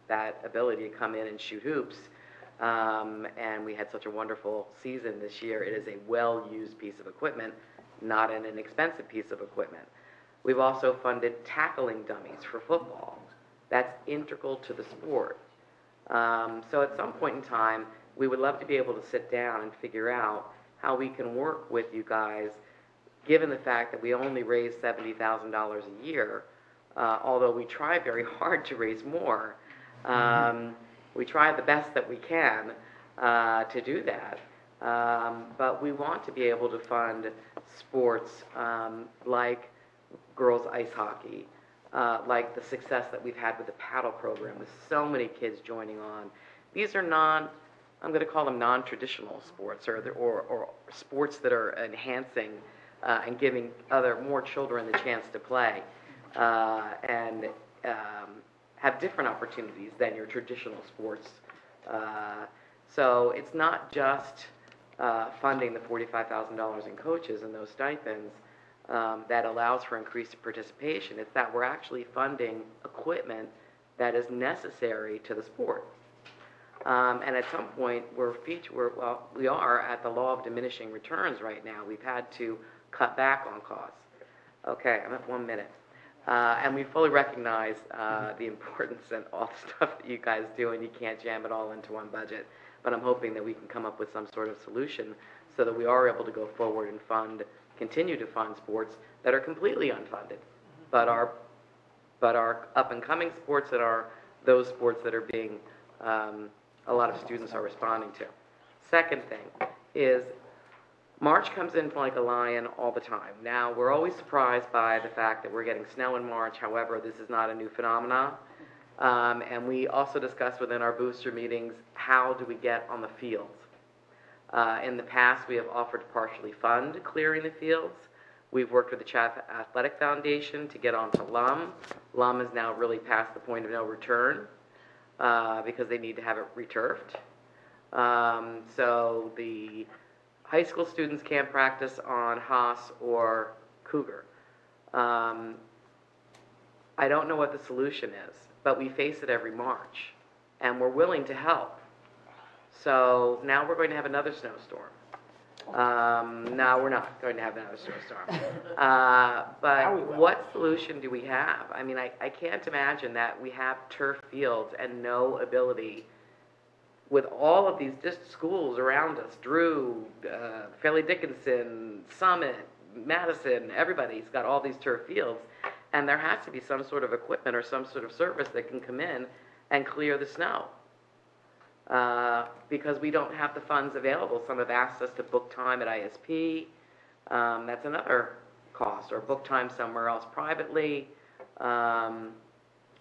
that ability to come in and shoot hoops. And we had such a wonderful season this year. It is a well-used piece of equipment, not an inexpensive piece of equipment. We've also funded tackling dummies for football. That's integral to the sport. So at some point in time, we would love to be able to sit down and figure out how we can work with you guys, given the fact that we only raise $70,000 a year, although we try very hard to raise more. We try the best that we can to do that. But we want to be able to fund sports like girls ice hockey, like the success that we've had with the paddle program, with so many kids joining on. These are I'm going to call them non-traditional sports, or sports that are enhancing and giving more children the chance to play and have different opportunities than your traditional sports. So it's not just funding the $45,000 in coaches and those stipends that allows for increased participation. It's that we're actually funding equipment that is necessary to the sport. And at some point, we are at the law of diminishing returns right now. We've had to cut back on costs. Okay, I'm at 1 minute. And we fully recognize the importance and all the stuff that you guys do, and you can't jam it all into one budget. But I'm hoping that we can come up with some sort of solution so that we are able to go forward and continue to fund sports that are completely unfunded, but are up-and-coming sports that are those sports that are being a lot of students are responding to. Second thing is March comes in like a lion all the time. Now, we're always surprised by the fact that we're getting snow in March. However, this is not a new phenomenon. And we also discuss within our booster meetings, how do we get on the fields? In the past, we have offered to partially fund clearing the fields. We've worked with the Chatham Athletic Foundation to get onto LUM. LUM is now really past the point of no return because they need to have it returfed. So the high school students can't practice on Haas or Cougar. I don't know what the solution is, but we face it every March, and we're willing to help. So now we're going to have another snowstorm. No, we're not going to have another snowstorm. But what solution do we have? I mean, I can't imagine that we have turf fields and no ability with all of these schools around us, Drew, Fairleigh Dickinson, Summit, Madison, everybody's got all these turf fields, and there has to be some sort of equipment or some sort of service that can come in and clear the snow. because we don't have the funds available. Some have asked us to book time at ISP. That's another cost, or book time somewhere else privately.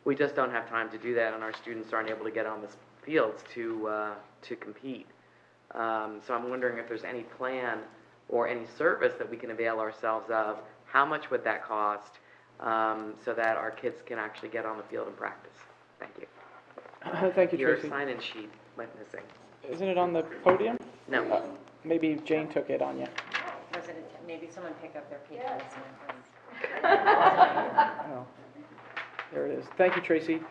We just don't have time to do that, and our students aren't able to get on the fields to compete. So I'm wondering if there's any plan or any service that we can avail ourselves of. How much would that cost, so that our kids can actually get on the field and practice? Thank you. Thank you, Your Tracy. sign-in sheet went missing. Isn't it on the podium? No. Maybe Jane took it on you. Maybe someone pick up their papers. Oh, there it is. Thank you, Tracy.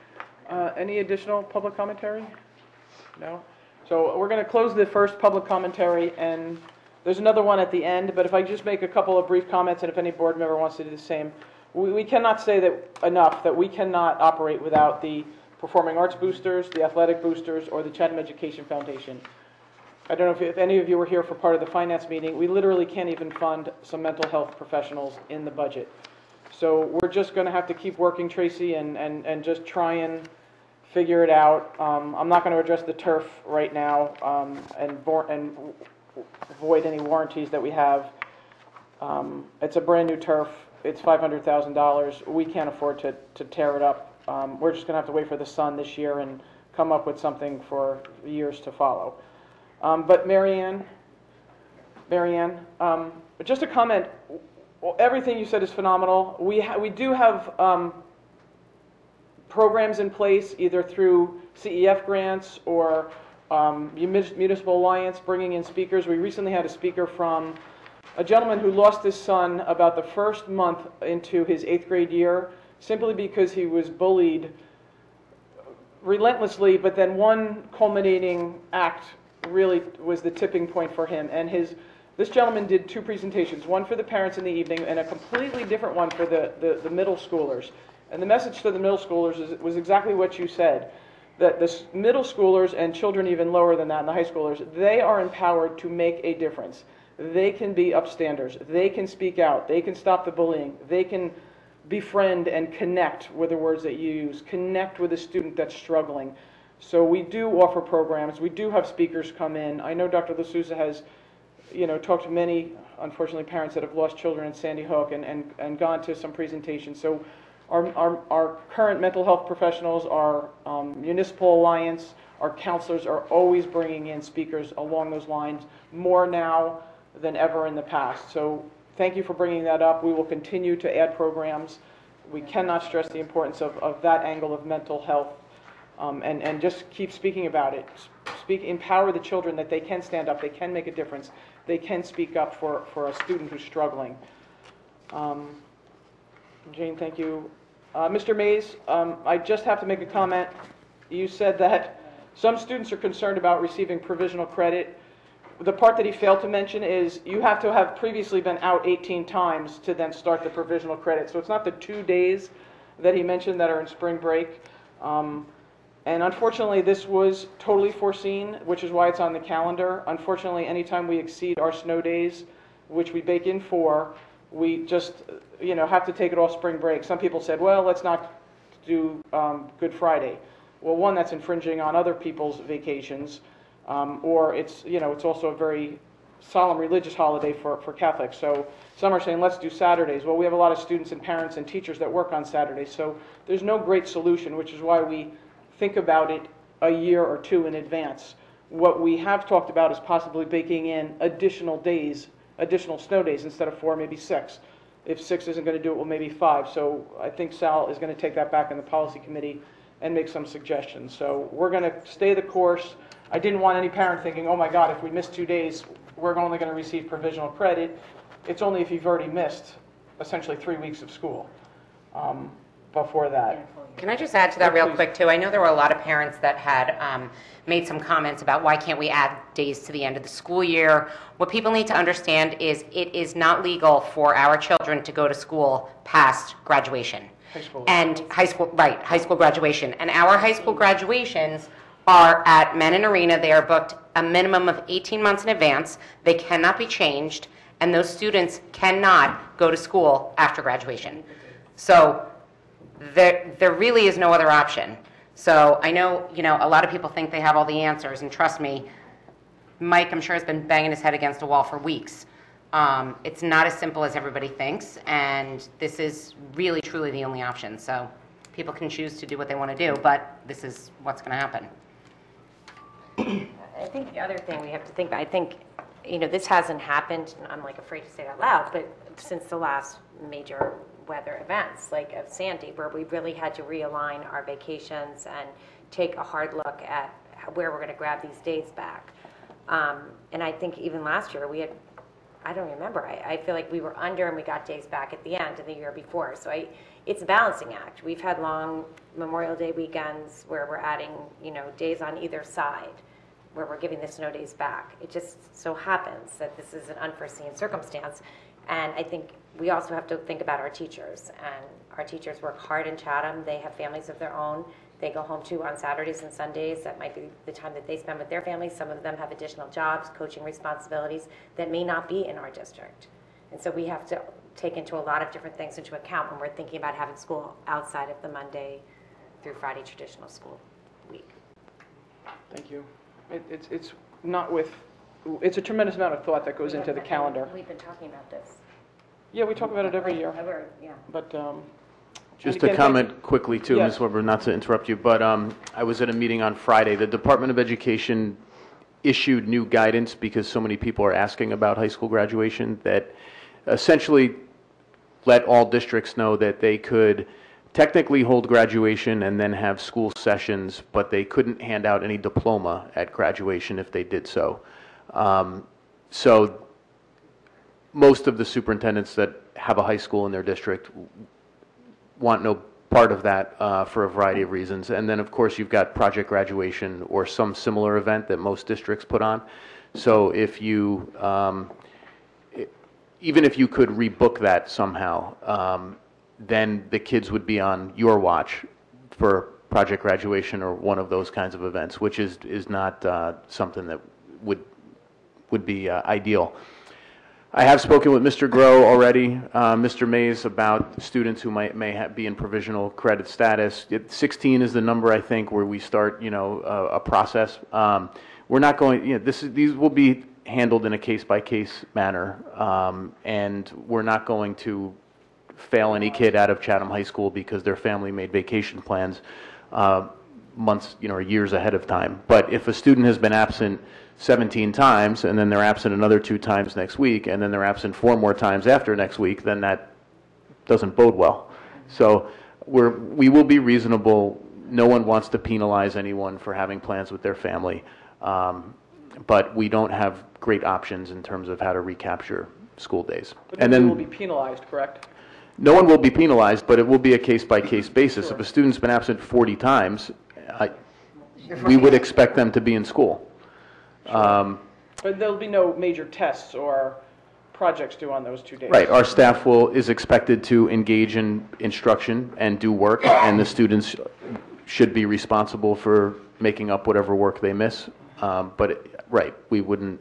Any additional public commentary? No? So we're going to close the first public commentary, and there's another one at the end, but if I just make a couple of brief comments, and if any board member wants to do the same. We cannot say that enough that we cannot operate without the Performing Arts Boosters, the Athletic Boosters, or the Chatham Education Foundation. I don't know if any of you were here for part of the finance meeting. We literally can't even fund some mental health professionals in the budget. So we're just going to have to keep working, Tracy, and just try and figure it out. I'm not going to address the turf right now and avoid any warranties that we have. It's a brand new turf. It's $500,000. We can't afford to tear it up. We're just going to have to wait for the sun this year and come up with something for years to follow. But Marianne, just a comment. Everything you said is phenomenal. We do have programs in place, either through CEF grants or Municipal Alliance, bringing in speakers. We recently had a speaker from a gentleman who lost his son about the first month into his 8th grade year, simply because he was bullied relentlessly, but then one culminating act really was the tipping point for him. And this gentleman did 2 presentations, one for the parents in the evening and a completely different one for the middle schoolers. And the message to the middle schoolers was exactly what you said, that the middle schoolers and children even lower than that, and the high schoolers, they are empowered to make a difference. They can be upstanders. They can speak out. They can stop the bullying. They can befriend and connect with the words that you use, connect with a student that's struggling. So we do offer programs. We do have speakers come in. I know Dr. LaSouza has, talked to many, unfortunately, parents that have lost children in Sandy Hook and gone to some presentations. So our current mental health professionals, our Municipal Alliance, our counselors are always bringing in speakers along those lines, more now than ever in the past. So thank you for bringing that up. We will continue to add programs. We cannot stress the importance of that angle of mental health, and just keep speaking about it. Empower the children that they can stand up, they can make a difference, they can speak up for a student who's struggling. Jane, thank you. Mr. Mays, I just have to make a comment. You said that some students are concerned about receiving provisional credit. The part that he failed to mention is you have to have previously been out 18 times to then start the provisional credit. So it's not the 2 days that he mentioned that are in spring break. And unfortunately, this was totally foreseen, which is why it's on the calendar. Unfortunately, anytime we exceed our snow days, which we bake in for, we just have to take it off spring break. Some people said, well, let's not do Good Friday. Well, one, that's infringing on other people's vacations. Or it's also a very solemn religious holiday for Catholics. So some are saying, let's do Saturdays. Well, we have a lot of students and parents and teachers that work on Saturdays. So there's no great solution, which is why we think about it a year or 2 in advance. What we have talked about is possibly baking in additional days, additional snow days, instead of 4, maybe 6. If 6 isn't going to do it, well, maybe 5. So I think Sal is going to take that back in the policy committee and make some suggestions. So we're going to stay the course. I didn't want any parent thinking, oh my God, if we miss 2 days, we're only going to receive provisional credit. It's only if you've already missed essentially 3 weeks of school before that. Can I just add to that real quick, too? I know there were a lot of parents that had made some comments about why can't we add days to the end of the school year. What people need to understand is it is not legal for our children to go to school past graduation. High school. And high school graduation. And our high school graduations are at Menon Arena. They are booked a minimum of 18 months in advance. They cannot be changed, and those students cannot go to school after graduation. So there really is no other option. So I know, a lot of people think they have all the answers, and trust me, Mike, I'm sure, has been banging his head against a wall for weeks. It's not as simple as everybody thinks, and this is really, truly the only option. So people can choose to do what they want to do, but this is what's going to happen. I think the other thing we have to think about, I think, this hasn't happened, and I'm like afraid to say it out loud, but since the last major weather events, like of Sandy, where we really had to realign our vacations and take a hard look at where we're going to grab these days back. And I think even last year we had, I don't remember, I feel like we were under and we got days back at the end of the year before. So it's a balancing act. We've had long Memorial Day weekends where we're adding, days on either side, where we're giving the snow days back. It just so happens that this is an unforeseen circumstance. And I think we also have to think about our teachers. And our teachers work hard in Chatham. They have families of their own. They go home too on Saturdays and Sundays. That might be the time that they spend with their families. Some of them have additional jobs, coaching responsibilities that may not be in our district. And so we have to take into a lot of different things into account when we're thinking about having school outside of the Monday through Friday traditional school week. Thank you. It's not with, it's a tremendous amount of thought that goes into the calendar. We've been talking about this. Yeah, we talk about it every year. Yeah. But, Just again, to comment quickly too, Yes. Ms. Weber, not to interrupt you, but I was at a meeting on Friday. The Department of Education issued new guidance because so many people are asking about high school graduation that essentially let all districts know that they could technically hold graduation and then have school sessions, but they couldn't hand out any diploma at graduation if they did so. So most of the superintendents that have a high school in their district want no part of that for a variety of reasons. And then, of course, you've got project graduation or some similar event that most districts put on. So if you, even if you could rebook that somehow, then the kids would be on your watch for project graduation or one of those kinds of events, which is not something that would be ideal. I have spoken with Mr. Groh already, Mr. Mays, about students who may be in provisional credit status. 16 is the number, I think, where we start, a process. We're not going, these will be handled in a case-by-case manner, and we're not going to fail any kid out of Chatham High School because their family made vacation plans months, or years ahead of time. But if a student has been absent 17 times, and then they're absent another 2 times next week, and then they're absent 4 more times after next week, then that doesn't bode well. So we will be reasonable. No one wants to penalize anyone for having plans with their family, but we don't have great options in terms of how to recapture school days. but And then then will be penalized, correct? no one will be penalized, but it will be a case-by-case basis. Sure. If a student's been absent 40 times, we would expect them to be in school. But there'll be no major tests or projects due on those 2 days. Right. Our staff is expected to engage in instruction and do work, and the students should be responsible for making up whatever work they miss. Right, we wouldn't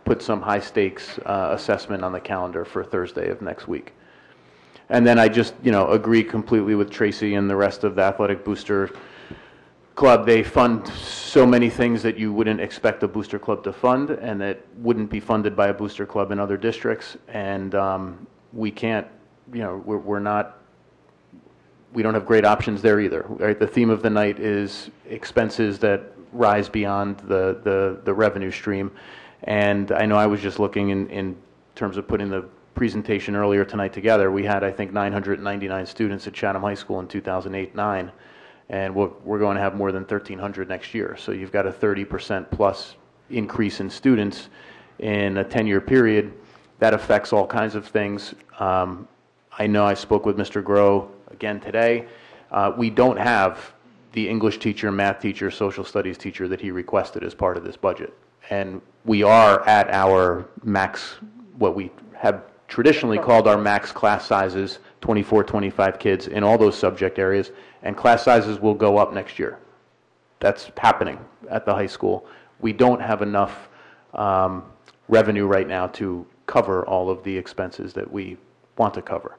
put some high-stakes assessment on the calendar for Thursday of next week. And then I just, agree completely with Tracy and the rest of the Athletic Booster Club. They fund so many things that you wouldn't expect a booster club to fund, and that wouldn't be funded by a booster club in other districts. And we can't, we don't have great options there either. Right? The theme of the night is expenses that rise beyond the revenue stream. And I know I was just looking in terms of putting the presentation earlier tonight together. We had, I think, 999 students at Chatham High School in 2008-09. And we're going to have more than 1,300 next year. So you've got a 30% plus increase in students in a 10-year period. That affects all kinds of things. I know I spoke with Mr. Groh again today. We don't have the English teacher, math teacher, social studies teacher that he requested as part of this budget. And we are at our max, what we have traditionally called our max class sizes, 24, 25 kids in all those subject areas, and class sizes will go up next year. That's happening at the high school. We don't have enough revenue right now to cover all of the expenses that we want to cover.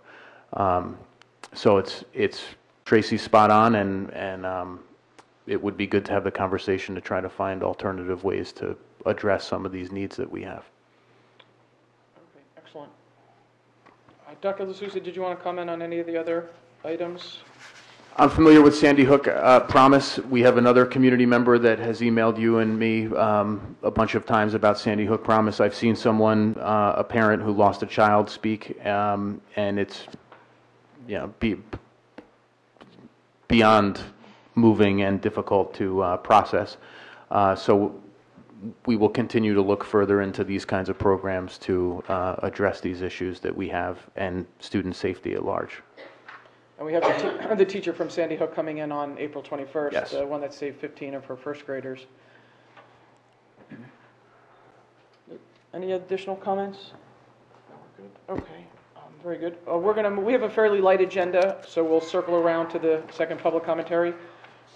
So it's Tracy's spot on, and it would be good to have the conversation to try to find alternative ways to address some of these needs that we have. Okay, excellent. Dr. LaSousa, did you want to comment on any of the other items? I'm familiar with Sandy Hook Promise. We have another community member that has emailed you and me a bunch of times about Sandy Hook Promise. I've seen someone, a parent who lost a child, speak, and it's beyond moving and difficult to process. So we will continue to look further into these kinds of programs to address these issues that we have and student safety at large. And we have the teacher from Sandy Hook coming in on April 21st, Yes. the one that saved 15 of her first graders. Any additional comments? Okay, very good. We have a fairly light agenda, so we'll circle around to the second public commentary.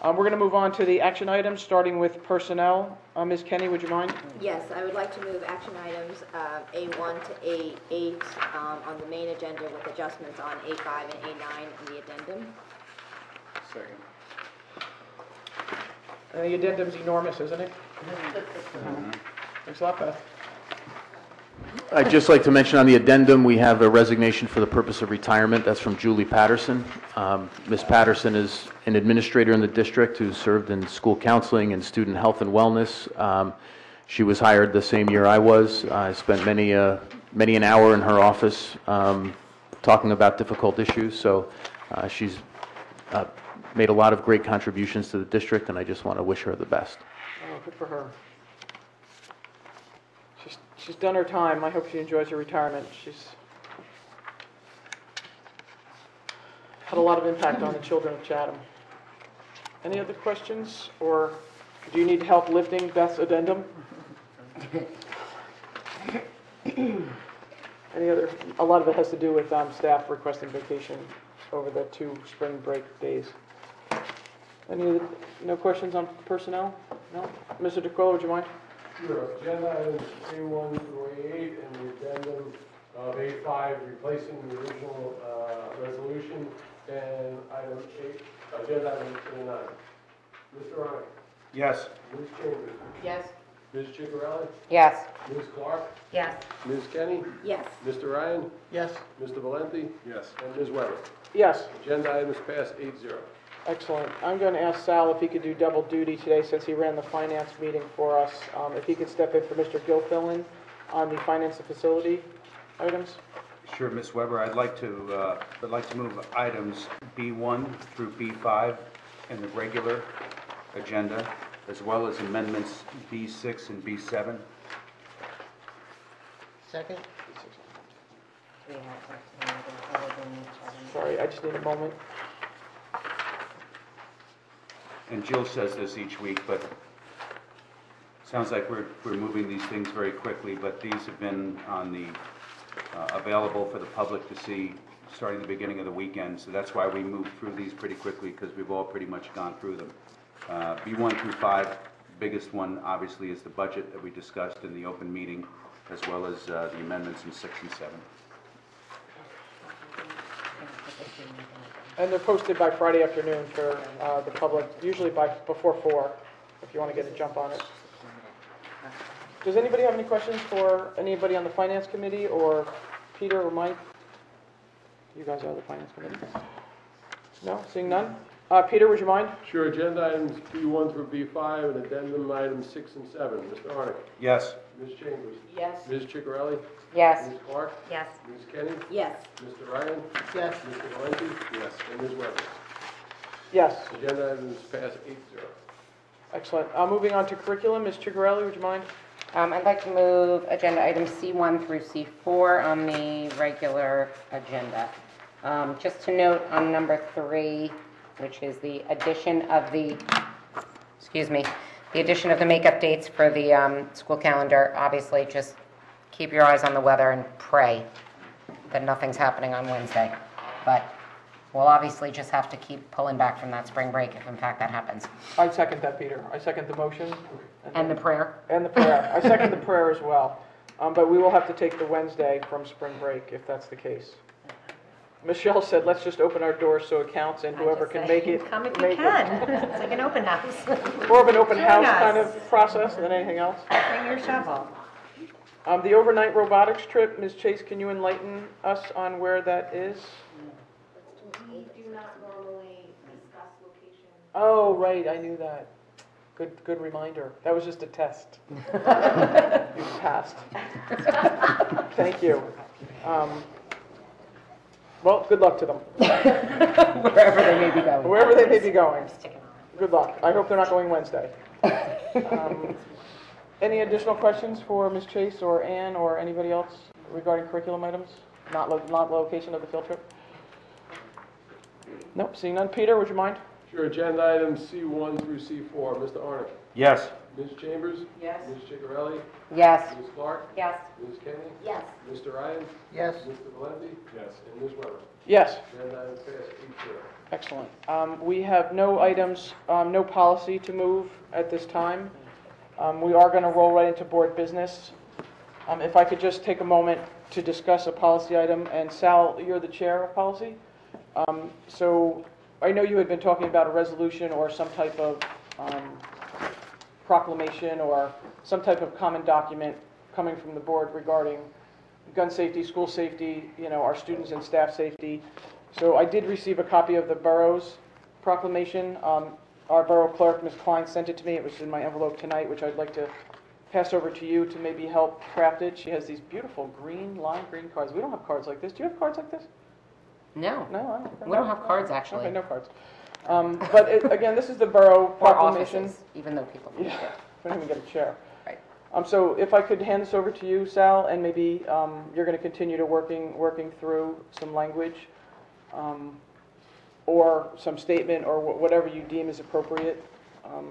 We're going to move on to the action items, starting with personnel. Ms. Kenny, would you mind? Yes, I would like to move action items A1 to A8 on the main agenda with adjustments on A5 and A9 in the addendum. Second. And the addendum's enormous, isn't it? Thanks a lot, Beth. I'd just like to mention on the addendum, we have a resignation for the purpose of retirement. That's from Julie Patterson. Ms. Patterson is an administrator in the district who served in school counseling and student health and wellness. She was hired the same year I was. I spent many an hour in her office talking about difficult issues. So she's made a lot of great contributions to the district, and I just want to wish her the best. Oh, good for her. She's done her time. I hope she enjoys her retirement. She's had a lot of impact on the children of Chatham. Any other questions, or do you need help lifting Beth's addendum? A lot of it has to do with staff requesting vacation over the 2 spring break days. No questions on personnel? No? Mr. DeQuilla, would you mind? Sure. Agenda items A1 through A8 and the addendum of A5 replacing the original resolution, and agenda item A9. Mr. Ryan? Yes. Ms. Chambers? Yes. Ms. Ciccarelli? Yes. Ms. Clark? Yes. Ms. Kenny? Yes. Mr. Ryan? Yes. Mr. Valenti? Yes. And Ms. Weber? Yes. Agenda items pass 8-0. Excellent. I'm going to ask Sal if he could do double duty today since he ran the finance meeting for us. If he could step in for Mr. Gilfillan on the finance and facility items. Sure, Ms. Weber, I'd like to move items B1 through B5 in the regular agenda, as well as amendments B6 and B7. Second. Sorry, I just need a moment. And Jill says this each week, but sounds like we're moving these things very quickly, but these have been on the available for the public to see starting the beginning of the weekend, so that's why we moved through these pretty quickly, because we've all pretty much gone through them. B1 through 5, biggest one obviously is the budget that we discussed in the open meeting, as well as the amendments in 6 and 7. And they're posted by Friday afternoon for the public, usually before 4, if you want to get a jump on it. Does anybody have any questions for anybody on the Finance Committee, or Peter or Mike? You guys are the Finance Committee. No? Seeing none? Peter, would you mind? Sure. Agenda items B1 through B5 and addendum items 6 and 7. Mr. Harnick? Yes. Ms. Chambers? Yes. Ms. Ciccarelli? Yes. Ms. Clark? Yes. Ms. Kenny? Yes. Mr. Ryan? Yes. Mr. Valenti? Yes. And Ms. Weber? Yes. Agenda items pass 8-0. Excellent. Moving on to curriculum, Ms. Ciccarelli, would you mind? I'd like to move agenda items C1 through C4 on the regular agenda. Just to note on number 3, which is the addition of the addition of the makeup dates for the school calendar. Obviously, just keep your eyes on the weather and pray that nothing's happening on Wednesday. But we'll obviously just have to keep pulling back from that spring break if in fact that happens. I second that, Peter. I second the motion. And the prayer. And the prayer. I second the prayer as well. But we will have to take the Wednesday from spring break if that's the case. Michelle said, let's just open our doors so it counts and whoever can make it. Come if you make it. can. It's like an open house. More of an open Join house us. kind of process than anything else. Bring your shovel. The overnight robotics trip, Ms. Chase, can you enlighten us on where that is? We do not normally discuss locations. Oh, right, I knew that. Good reminder. That was just a test. You passed. Thank you. Well, good luck to them. Wherever they may be going. Wherever they may be going. Sticking on. Good luck. I hope they're not going Wednesday. Any additional questions for Ms. Chase or Ann or anybody else regarding curriculum items? Not location of the field trip? Nope, seeing none. Peter, would you mind? Sure, agenda items C1 through C4. Mr. Arnott? Yes. Ms. Chambers? Yes. Ms. Chicarelli? Yes. Ms. Clark? Yes. Ms. Kenny? Yes. Mr. Ryan? Yes. Mr. Valenti? Yes. And Ms. Weber? Yes. Agenda items passed 8-0. Excellent. We have no items, no policy to move at this time. We are going to roll right into board business. If I could just take a moment to discuss a policy item, and Sal, you're the chair of policy. So I know you had been talking about a resolution or some type of proclamation or some type of common document coming from the board regarding gun safety, school safety, our students and staff safety. So I did receive a copy of the borough's proclamation. Our borough clerk, Ms. Klein, sent it to me. It was in my envelope tonight, which I'd like to pass over to you to maybe help craft it. She has these beautiful lime green cards. We don't have cards like this. Do you have cards like this? No. No, I don't. We don't have cards, actually. Okay, no cards. But again, this is the borough Or proclamation. offices, even though people. Yeah, we don't even get a chair. Right. So if I could hand this over to you, Sal, and maybe you're going to continue to working through some language, or some statement, or whatever you deem is appropriate.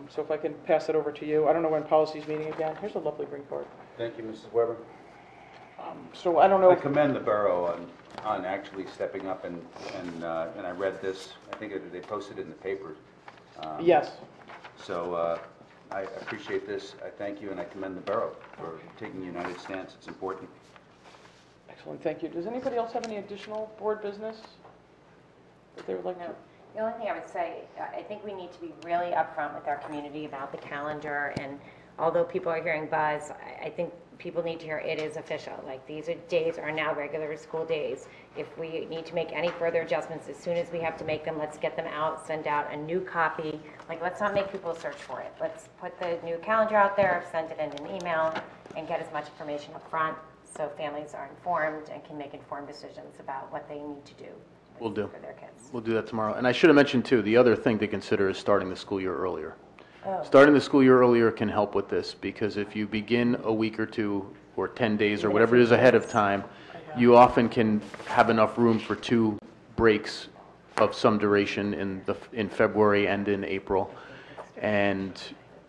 So if I can pass it over to you. I don't know when policy's meeting again. Here's a lovely green card. Thank you, Mrs. Weber. So I don't know. I commend the borough on actually stepping up, and I read this, I think they posted it in the paper. Yes. So I appreciate this, I thank you, and I commend the borough for taking a united stance. It's important. Excellent, thank you. Does anybody else have any additional board business that they would like to? No. The only thing I would say, I think we need to be really upfront with our community about the calendar, and although people are hearing buzz, I think people need to hear it is official. Like, these days are now regular school days. If we need to make any further adjustments, as soon as we have to make them, let's get them out, send out a new copy. Like, let's not make people search for it. Let's put the new calendar out there, send it in an email, and get as much information up front so families are informed and can make informed decisions about what they need to do. Will do. For their kids. We'll do that tomorrow. And I should have mentioned, too, the other thing to consider is starting the school year earlier. Oh. Starting the school year earlier can help with this, because if you begin a week or two or 10 days or whatever it is ahead of time, you often can have enough room for 2 breaks of some duration in February and in April, and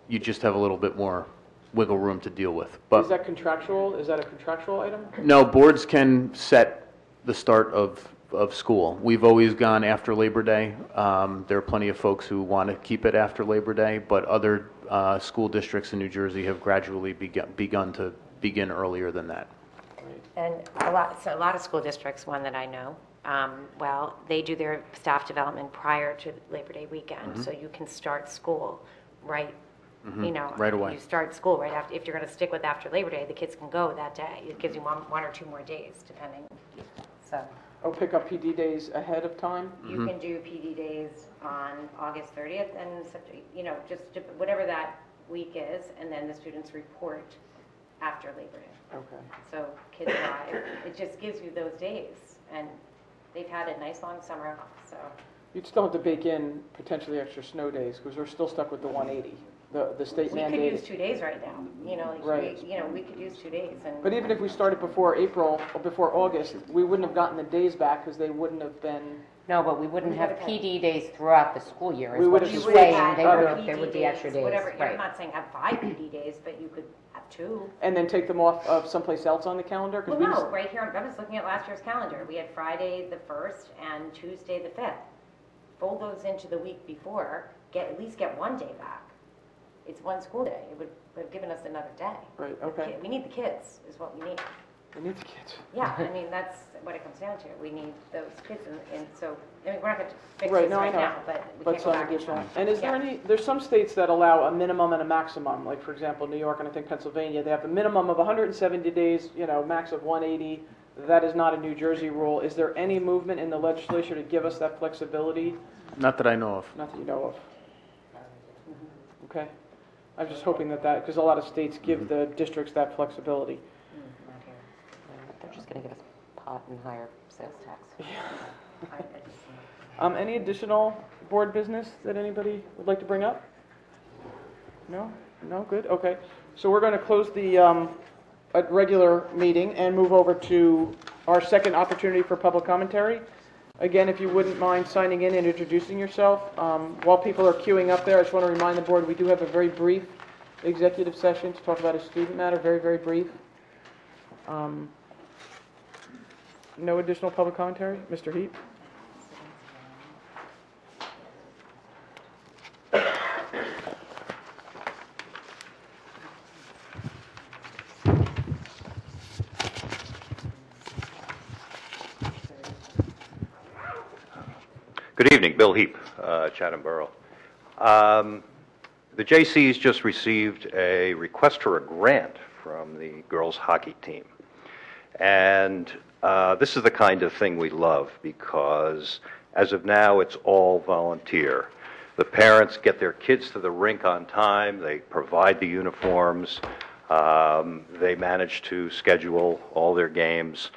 you just have a little bit more wiggle room to deal with. But Is that contractual? Is that a contractual item? no, boards can set the start of school. We've always gone after Labor Day. There are plenty of folks who want to keep it after Labor Day, but other school districts in New Jersey have gradually begun to begin earlier than that. And a lot of school districts, one that I know, they do their staff development prior to Labor Day weekend, so you can start school right, right away. You start school right after. If you're going to stick with after Labor Day, the kids can go that day. It gives you one or 2 more days, depending. So. Oh, pick up PD days ahead of time? You can do PD days on August 30th and, just whatever that week is, and then the students report after Labor Day. Okay. So kids arrive. It just gives you those days, and they've had a nice long summer off, so. You'd still have to bake in potentially extra snow days, because we're still stuck with the 180, the state mandated. We could use 2 days right now, Right. we could use 2 days, and. But even if we started before April, or before August, we wouldn't have gotten the days back, because they wouldn't have been. No, but we wouldn't have PD days throughout the school year, We is would what have she's switched saying. other There would be extra days. Whatever, I'm Right. not saying have 5 PD days, but you could have 2. And then take them off of someplace else on the calendar? 'Cause Well, we no, just- right here, I was looking at last year's calendar. We had Friday the 1st and Tuesday the 5th. Fold those into the week before, at least get 1 day back. It's 1 school day. It would have given us another day. Right, The okay. We need the kids, is what we need. They need the kids. Yeah, I mean, that's what it comes down to. We need those kids, and so, I mean, we're not going to fix Right, this no, I right know. now, but we But can't go some back. additional. And is there Yeah. any, there's some states that allow a minimum and a maximum, like for example, New York and I think Pennsylvania, they have a minimum of 170 days, max of 180. That is not a New Jersey rule. Is there any movement in the legislature to give us that flexibility? Not that I know of. Not that you know of. Okay. I'm just hoping that, because a lot of states give the districts that flexibility. They're just going to give us pot and higher sales tax. Any additional board business that anybody would like to bring up? No? No? Good? Okay. So we're going to close the regular meeting and move over to our second opportunity for public commentary. Again, if you wouldn't mind signing in and introducing yourself. While people are queuing up there, I just want to remind the board we do have a very brief executive session to talk about a student matter, very, very brief. No additional public commentary? Mr. Heap? Good evening, Bill Heap, Chatham Borough. The JCs just received a request for a grant from the girls hockey team. And this is the kind of thing we love because as of now it's all volunteer. The parents get their kids to the rink on time, they provide the uniforms, they manage to schedule all their games.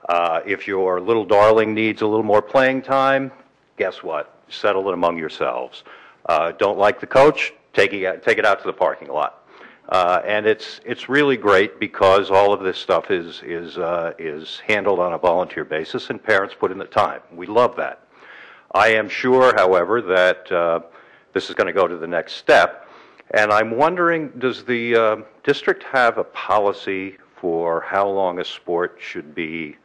If your little darling needs a little more playing time, guess what? Settle it among yourselves. Don't like the coach? Take it out to the parking lot. And it's really great because all of this stuff is handled on a volunteer basis, and parents put in the time. We love that. I am sure, however, that this is going to go to the next step, and I'm wondering, does the district have a policy for how long a sport should be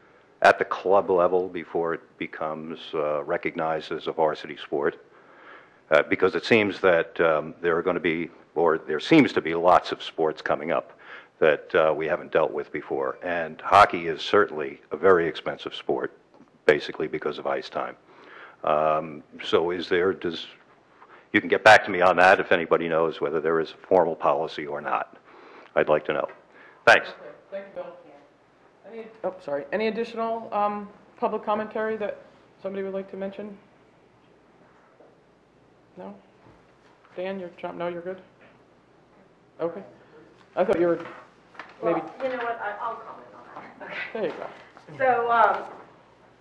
at the club level before it becomes recognized as a varsity sport? Because it seems that there are going to be, or there seems to be lots of sports coming up that we haven't dealt with before. And hockey is certainly a very expensive sport, basically because of ice time. So you can get back to me on that if anybody knows whether there is a formal policy or not. I'd like to know. Thanks. Okay. Thank you, Bill. Any additional public commentary that somebody would like to mention? No? Dan, no, you're good? Okay. I thought you were maybe... Well, you know what, I'll comment on that. Okay. There you go. So,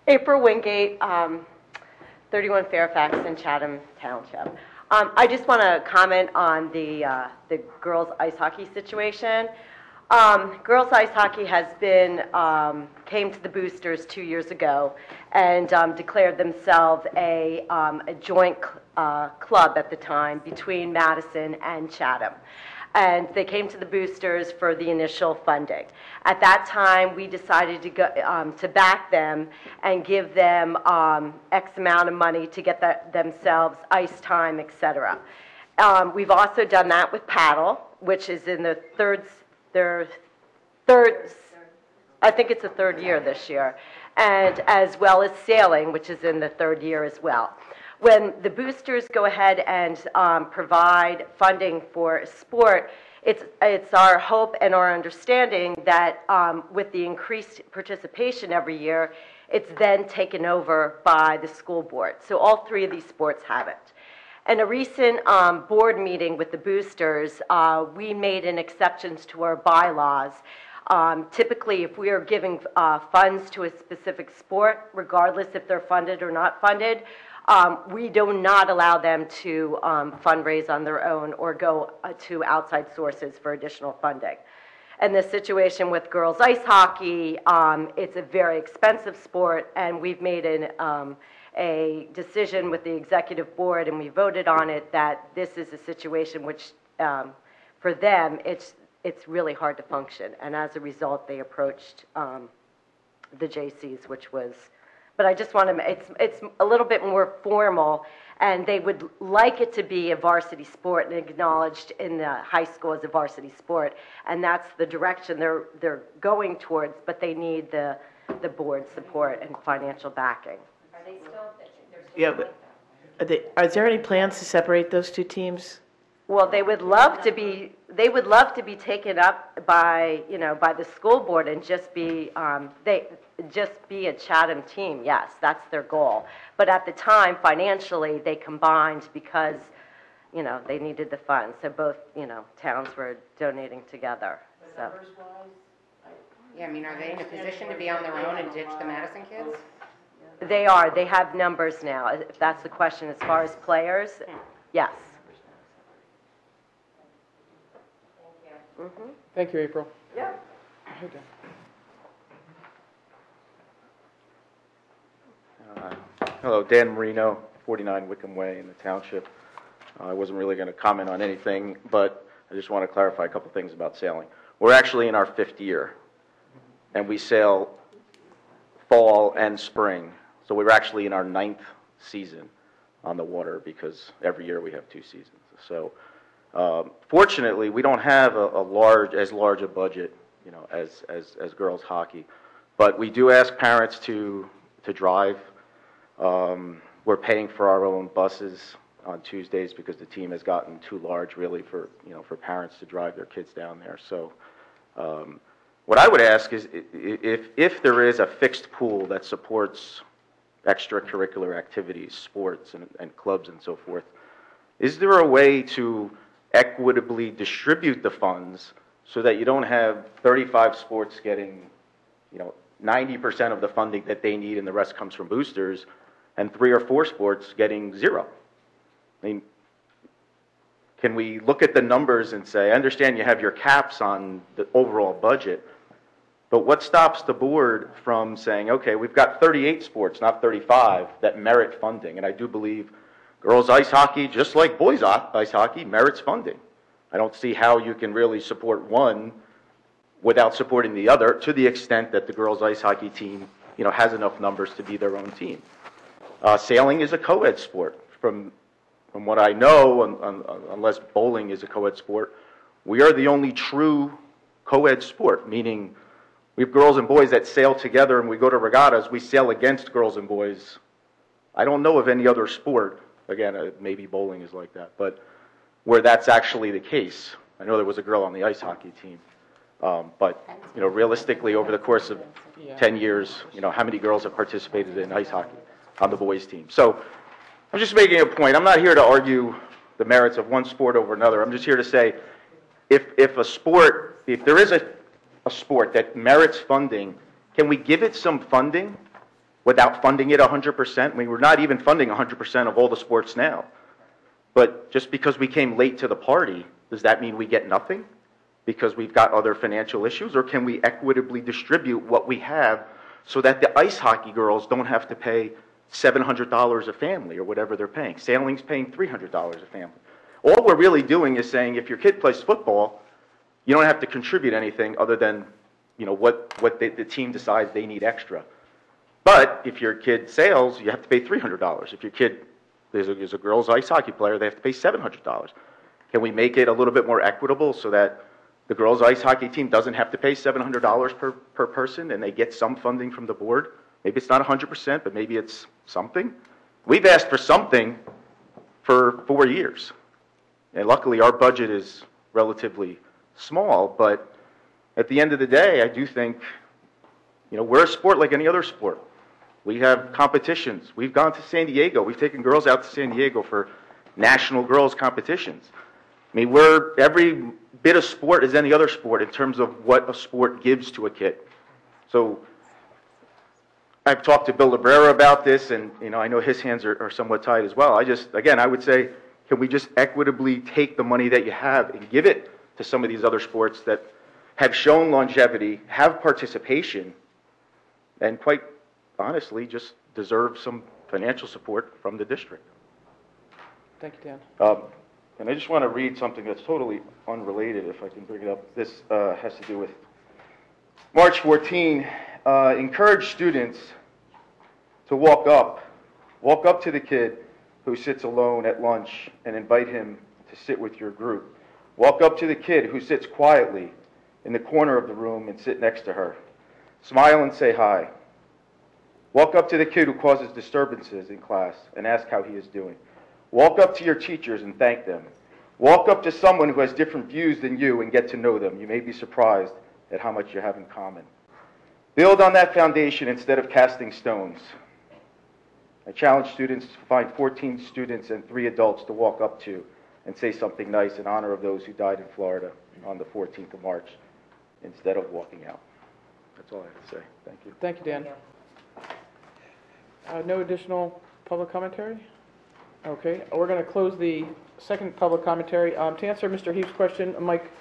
April Wingate, 31 Fairfax in Chatham Township. I just want to comment on the girls' ice hockey situation. Girls ice hockey has been, came to the boosters 2 years ago and declared themselves a joint club at the time between Madison and Chatham. And they came to the boosters for the initial funding. At that time, we decided to go to back them and give them X amount of money to get themselves ice time, etc. We've also done that with paddle, which is in the I think it's the third year this year, and as well as sailing, which is in the third year as well. When the boosters go ahead and provide funding for sport, it's our hope and our understanding that with the increased participation every year, it's then taken over by the school board. So all three of these sports have it. In a recent board meeting with the boosters, we made an exceptions to our bylaws. Typically, if we are giving funds to a specific sport, regardless if they're funded or not funded, we do not allow them to fundraise on their own or go to outside sources for additional funding. And the situation with girls ice hockey, it's a very expensive sport, and we've made a decision with the executive board, and we voted on it, that this is a situation which, for them, it's really hard to function. And as a result, they approached the JCs, which was but I just want to, it's a little bit more formal, and they would like it to be a varsity sport and acknowledged in the high school as a varsity sport, and that's the direction they're going towards, but they need the board support and financial backing. Are they still, they're still Yeah, but is there any plans to separate those two teams? Well, they would love to be taken up by, by the school board and just be a Chatham team. Yes, that's their goal. But at the time, financially, they combined because, they needed the funds. So both, towns were donating together. So. Yeah, I mean, are they in a position to be on their own and ditch the Madison kids? They are. They have numbers now. If that's the question, as far as players, yes. Mm-hmm. Thank you, April. Yeah. Okay. Hello, Dan Marino, 49 Wickham Way in the township. I wasn't really going to comment on anything, but I just want to clarify a couple things about sailing. We're actually in our 5th year, and we sail fall and spring. So we're actually in our 9th season on the water because every year we have 2 seasons. So fortunately, we don't have as large a budget, as girls hockey, but we do ask parents to drive. We're paying for our own buses on Tuesdays because the team has gotten too large, really, for parents to drive their kids down there. So what I would ask is if there is a fixed pool that supports extracurricular activities, sports, and clubs and so forth, is there a way to equitably distribute the funds so that you don't have 35 sports getting 90% of the funding that they need and the rest comes from boosters, and 3 or 4 sports getting 0? I mean, can we look at the numbers and say, I understand you have your caps on the overall budget, but what stops the board from saying, okay, we've got 38 sports, not 35, that merit funding? And I do believe girls ice hockey, just like boys ice hockey, merits funding. I don't see how you can really support one without supporting the other, to the extent that the girls ice hockey team, has enough numbers to be their own team. Sailing is a co-ed sport. From what I know, unless bowling is a co-ed sport, we are the only true co-ed sport, meaning we have girls and boys that sail together, and we go to regattas, we sail against girls and boys. I don't know of any other sport, again, maybe bowling is like that, but where that's actually the case. I know there was a girl on the ice hockey team. But realistically, over the course of 10 years, how many girls have participated in ice hockey on the boys' team? So I'm just making a point. I'm not here to argue the merits of one sport over another. I'm just here to say, if there is a sport that merits funding, can we give it some funding without funding it 100%? I mean, we're not even funding 100% of all the sports now. But just because we came late to the party, does that mean we get nothing? Because we've got other financial issues, or can we equitably distribute what we have so that the ice hockey girls don't have to pay $700 a family or whatever they're paying? Sailing's paying $300 a family. All we're really doing is saying if your kid plays football, you don't have to contribute anything other than what the team decides they need extra. But if your kid sails, you have to pay $300. If your kid is a girls ice hockey player, they have to pay $700. Can we make it a little bit more equitable so that the girls' ice hockey team doesn't have to pay $700 per person, and they get some funding from the board? Maybe it's not 100%, but maybe it's something. We've asked for something for 4 years. And luckily, our budget is relatively small, but at the end of the day, I do think, we're a sport like any other sport. We have competitions. We've gone to San Diego. We've taken girls out to San Diego for national girls' competitions. I mean, we're every bit of sport as any other sport in terms of what a sport gives to a kid. So I've talked to Bill Librera about this, and I know his hands are somewhat tied as well. I would say, can we just equitably take the money that you have and give it to some of these other sports that have shown longevity, have participation, and quite honestly just deserve some financial support from the district? Thank you, Dan. And I just want to read something that's totally unrelated, if I can bring it up. This has to do with March 14, encourage students to walk up to the kid who sits alone at lunch and invite him to sit with your group. Walk up to the kid who sits quietly in the corner of the room and sit next to her. Smile and say hi. Walk up to the kid who causes disturbances in class and ask how he is doing. Walk up to your teachers and thank them. Walk up to someone who has different views than you and get to know them. You may be surprised at how much you have in common. Build on that foundation instead of casting stones. I challenge students to find 14 students and 3 adults to walk up to and say something nice in honor of those who died in Florida on the 14th of March instead of walking out. That's all I have to say. Thank you. Thank you, Dan. No additional public commentary? Okay, we're going to close the second public commentary. To answer Mr. Heath's question, Mike,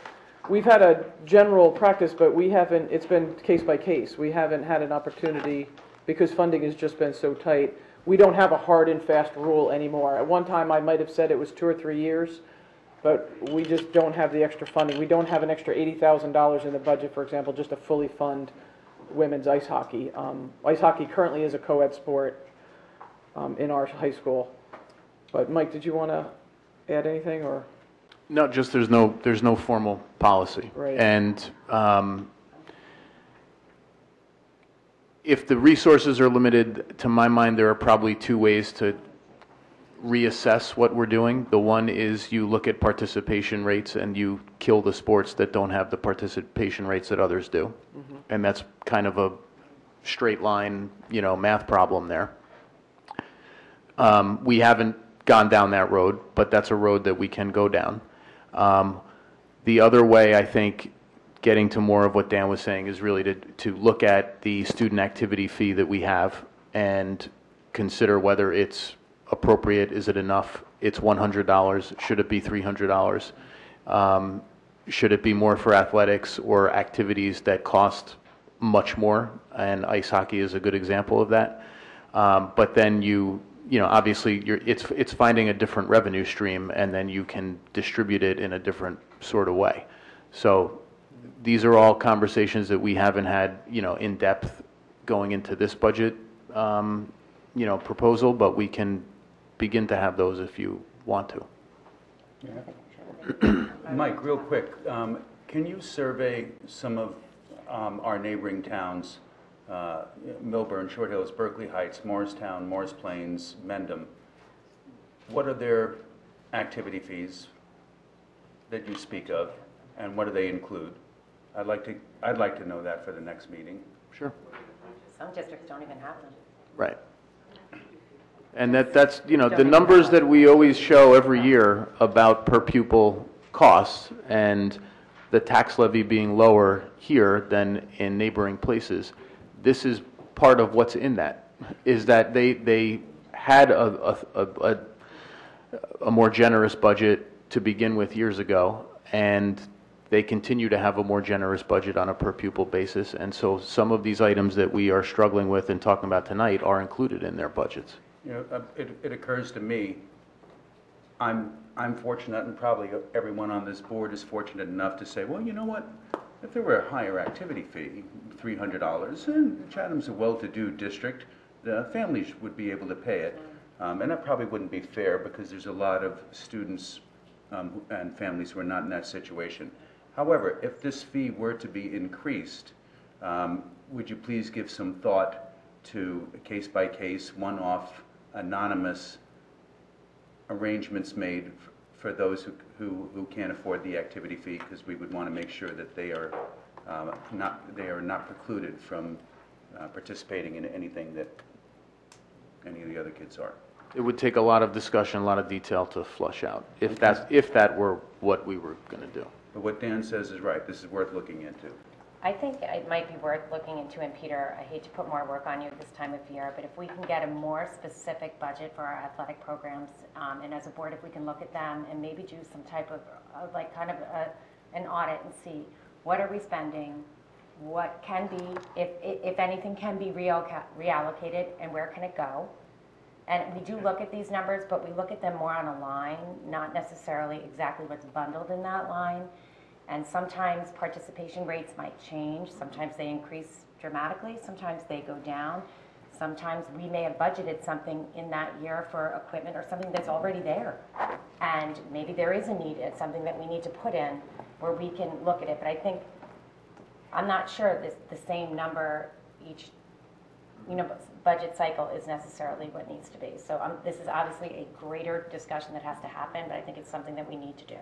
we've had a general practice, but we haven't, it's been case by case. We haven't had an opportunity, because funding has just been so tight. We don't have a hard and fast rule anymore. At one time, I might have said it was 2 or 3 years, but we just don't have the extra funding. We don't have an extra $80,000 in the budget, for example, just to fully fund women's ice hockey. Ice hockey currently is a co-ed sport in our high school. But Mike, did you want to add anything, or? No, just there's no formal policy. Right. And if the resources are limited, to my mind, there are probably 2 ways to reassess what we're doing. The one is you look at participation rates and you kill the sports that don't have the participation rates that others do. Mm-hmm. And that's kind of a straight line, math problem there. We haven't gone down that road, but that's a road that we can go down. The other way, I think, getting to more of what Dan was saying, is really to look at the student activity fee that we have and consider whether it's appropriate. Is it enough? It's $100. Should it be $300? Should it be more for athletics or activities that cost much more? And ice hockey is a good example of that. But then obviously it's finding a different revenue stream, and then you can distribute it in a different sort of way. So these are all conversations that we haven't had, in depth going into this budget, proposal, but we can begin to have those if you want to. Mike, real quick, can you survey some of our neighboring towns, Millburn, Short Hills, Berkeley Heights, Morristown, Morris Plains, Mendham? What are their activity fees that you speak of, and what do they include? I'd like to know that for the next meeting. Sure. Some districts don't even have them. Right. And that's the numbers that we always show every year about per pupil costs, and the tax levy being lower here than in neighboring places. This is part of what's in that, is that they had a more generous budget to begin with years ago, and they continue to have a more generous budget on a per pupil basis. And so some of these items that we are struggling with and talking about tonight are included in their budgets. It occurs to me, I'm fortunate, and probably everyone on this board is fortunate enough to say, well, you know what? If there were a higher activity fee, $300, and Chatham's a well-to-do district, the families would be able to pay it. And that probably wouldn't be fair, because there's a lot of students and families who are not in that situation. However, if this fee were to be increased, would you please give some thought to case-by-case, one-off, anonymous arrangements made for those who can't afford the activity fee, because we would want to make sure that they are not precluded from participating in anything that any of the other kids are. It would take a lot of discussion, a lot of detail to flush out, if that were what we were going to do. But what Dan says is right. This is worth looking into. I think it might be worth looking into, and Peter, I hate to put more work on you this time of year, but if we can get a more specific budget for our athletic programs, and as a board, if we can look at them and maybe do some type of an audit and see what are we spending, what can be, if anything can be reallocated, and where can it go. And we do look at these numbers, but we look at them more on a line, not necessarily exactly what's bundled in that line. And sometimes participation rates might change. Sometimes they increase dramatically. Sometimes they go down. Sometimes we may have budgeted something in that year for equipment or something that's already there. And maybe there is a need, it's something that we need to put in where we can look at it. But I think, I'm not sure the same number each, budget cycle is necessarily what needs to be. So this is obviously a greater discussion that has to happen, but I think it's something that we need to do.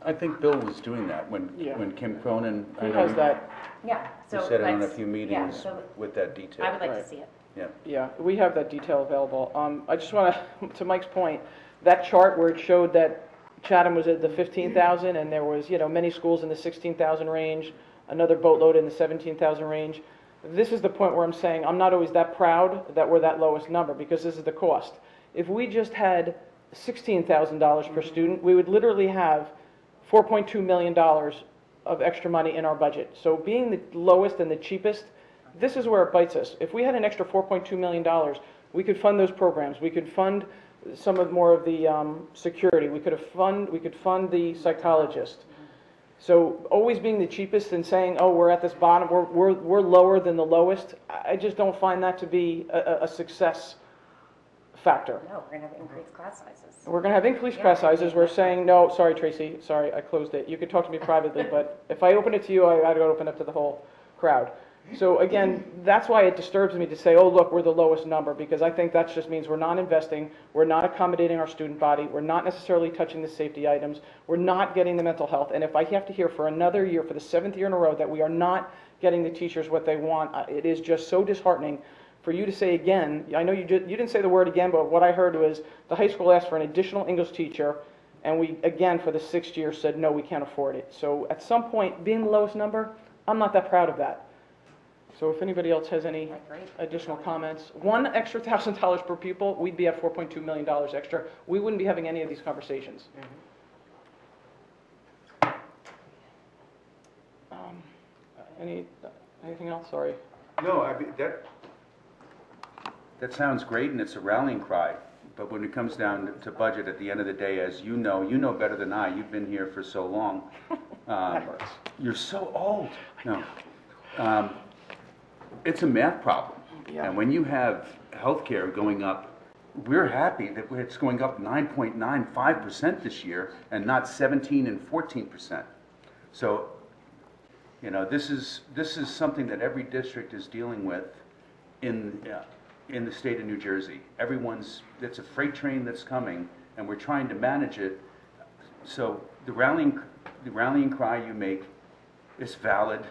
I think Bill was doing that when Kim Cronin. He has that. Yeah. He So said it on a let's- few yeah, meetings so with that detail. I would like Right. to see it. Yeah. Yeah, we have that detail available. I just want to Mike's point, that chart where it showed that Chatham was at the 15,000 and there was, many schools in the 16,000 range, another boatload in the 17,000 range. This is the point where I'm saying I'm not always that proud that we're that lowest number because this is the cost. If we just had $16,000 per student, we would literally have $4.2 million of extra money in our budget. So being the lowest and the cheapest, this is where it bites us. If we had an extra $4.2 million, we could fund those programs. We could fund more of the security. We could fund the psychologist. So always being the cheapest and saying, oh, we're at this bottom, we're lower than the lowest, I just don't find that to be a success factor. No, we're going to have increased class sizes. We're going to have increased class sizes. We're saying, no, sorry, Tracy, sorry, I closed it. You could talk to me privately, but if I open it to you, I got to open it to the whole crowd. So again, that's why it disturbs me to say, oh, look, we're the lowest number, because I think that just means we're not investing, we're not accommodating our student body, we're not necessarily touching the safety items, we're not getting the mental health. And if I have to hear for another year, for the 7th year in a row, that we are not getting the teachers what they want, it is just so disheartening for you to say again. I know you didn't say the word again, but what I heard was the high school asked for an additional English teacher, and we, again, for the 6th year said, no, we can't afford it. So at some point, being the lowest number, I'm not that proud of that. So if anybody else has any additional comments, one extra $1,000 per pupil, we'd be at $4.2 million extra. We wouldn't be having any of these conversations. Anything else? Sorry. No, I mean, that sounds great, and it's a rallying cry. But when it comes down to budget, at the end of the day, as you know better than I, you've been here for so long. That hurts. You're so old. No. It's a math problem. Yeah. And when you have healthcare going up, we're happy that it's going up 9.95% this year and not 17 and 14%. So, this is something that every district is dealing with in the state of New Jersey. It's a freight train that's coming, and we're trying to manage it. So the rallying cry you make is valid.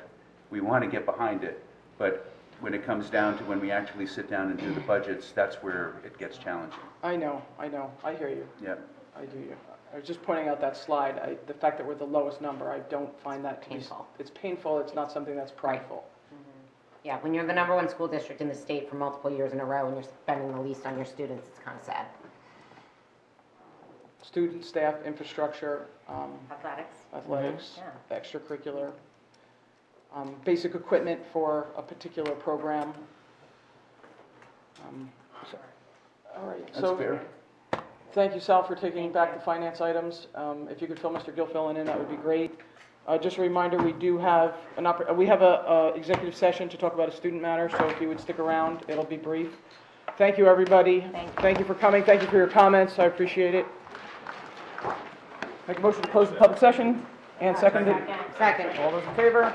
We want to get behind it. But when it comes down to when we actually sit down and do the budgets, that's where it gets challenging. I know. I hear you. Yeah. I do. I was just pointing out that slide. The fact that we're the lowest number, I don't find that to Painful. It's painful. It's not something that's prideful. Yeah, when you're the #1 school district in the state for multiple years in a row and you're spending the least on your students, it's kind of sad. Student, staff, infrastructure, Athletics. extracurricular, basic equipment for a particular program. All right. That's fair. Thank you, Sal, for taking back the finance items. If you could fill Mr. Gilfillan in, that would be great. Just a reminder, we do have a executive session to talk about a student matter, so if you would stick around, it'll be brief. Thank you, everybody. Thank you for coming. Thank you for your comments. I appreciate it. Make a motion to close the public session and second it. Second. All those in favor?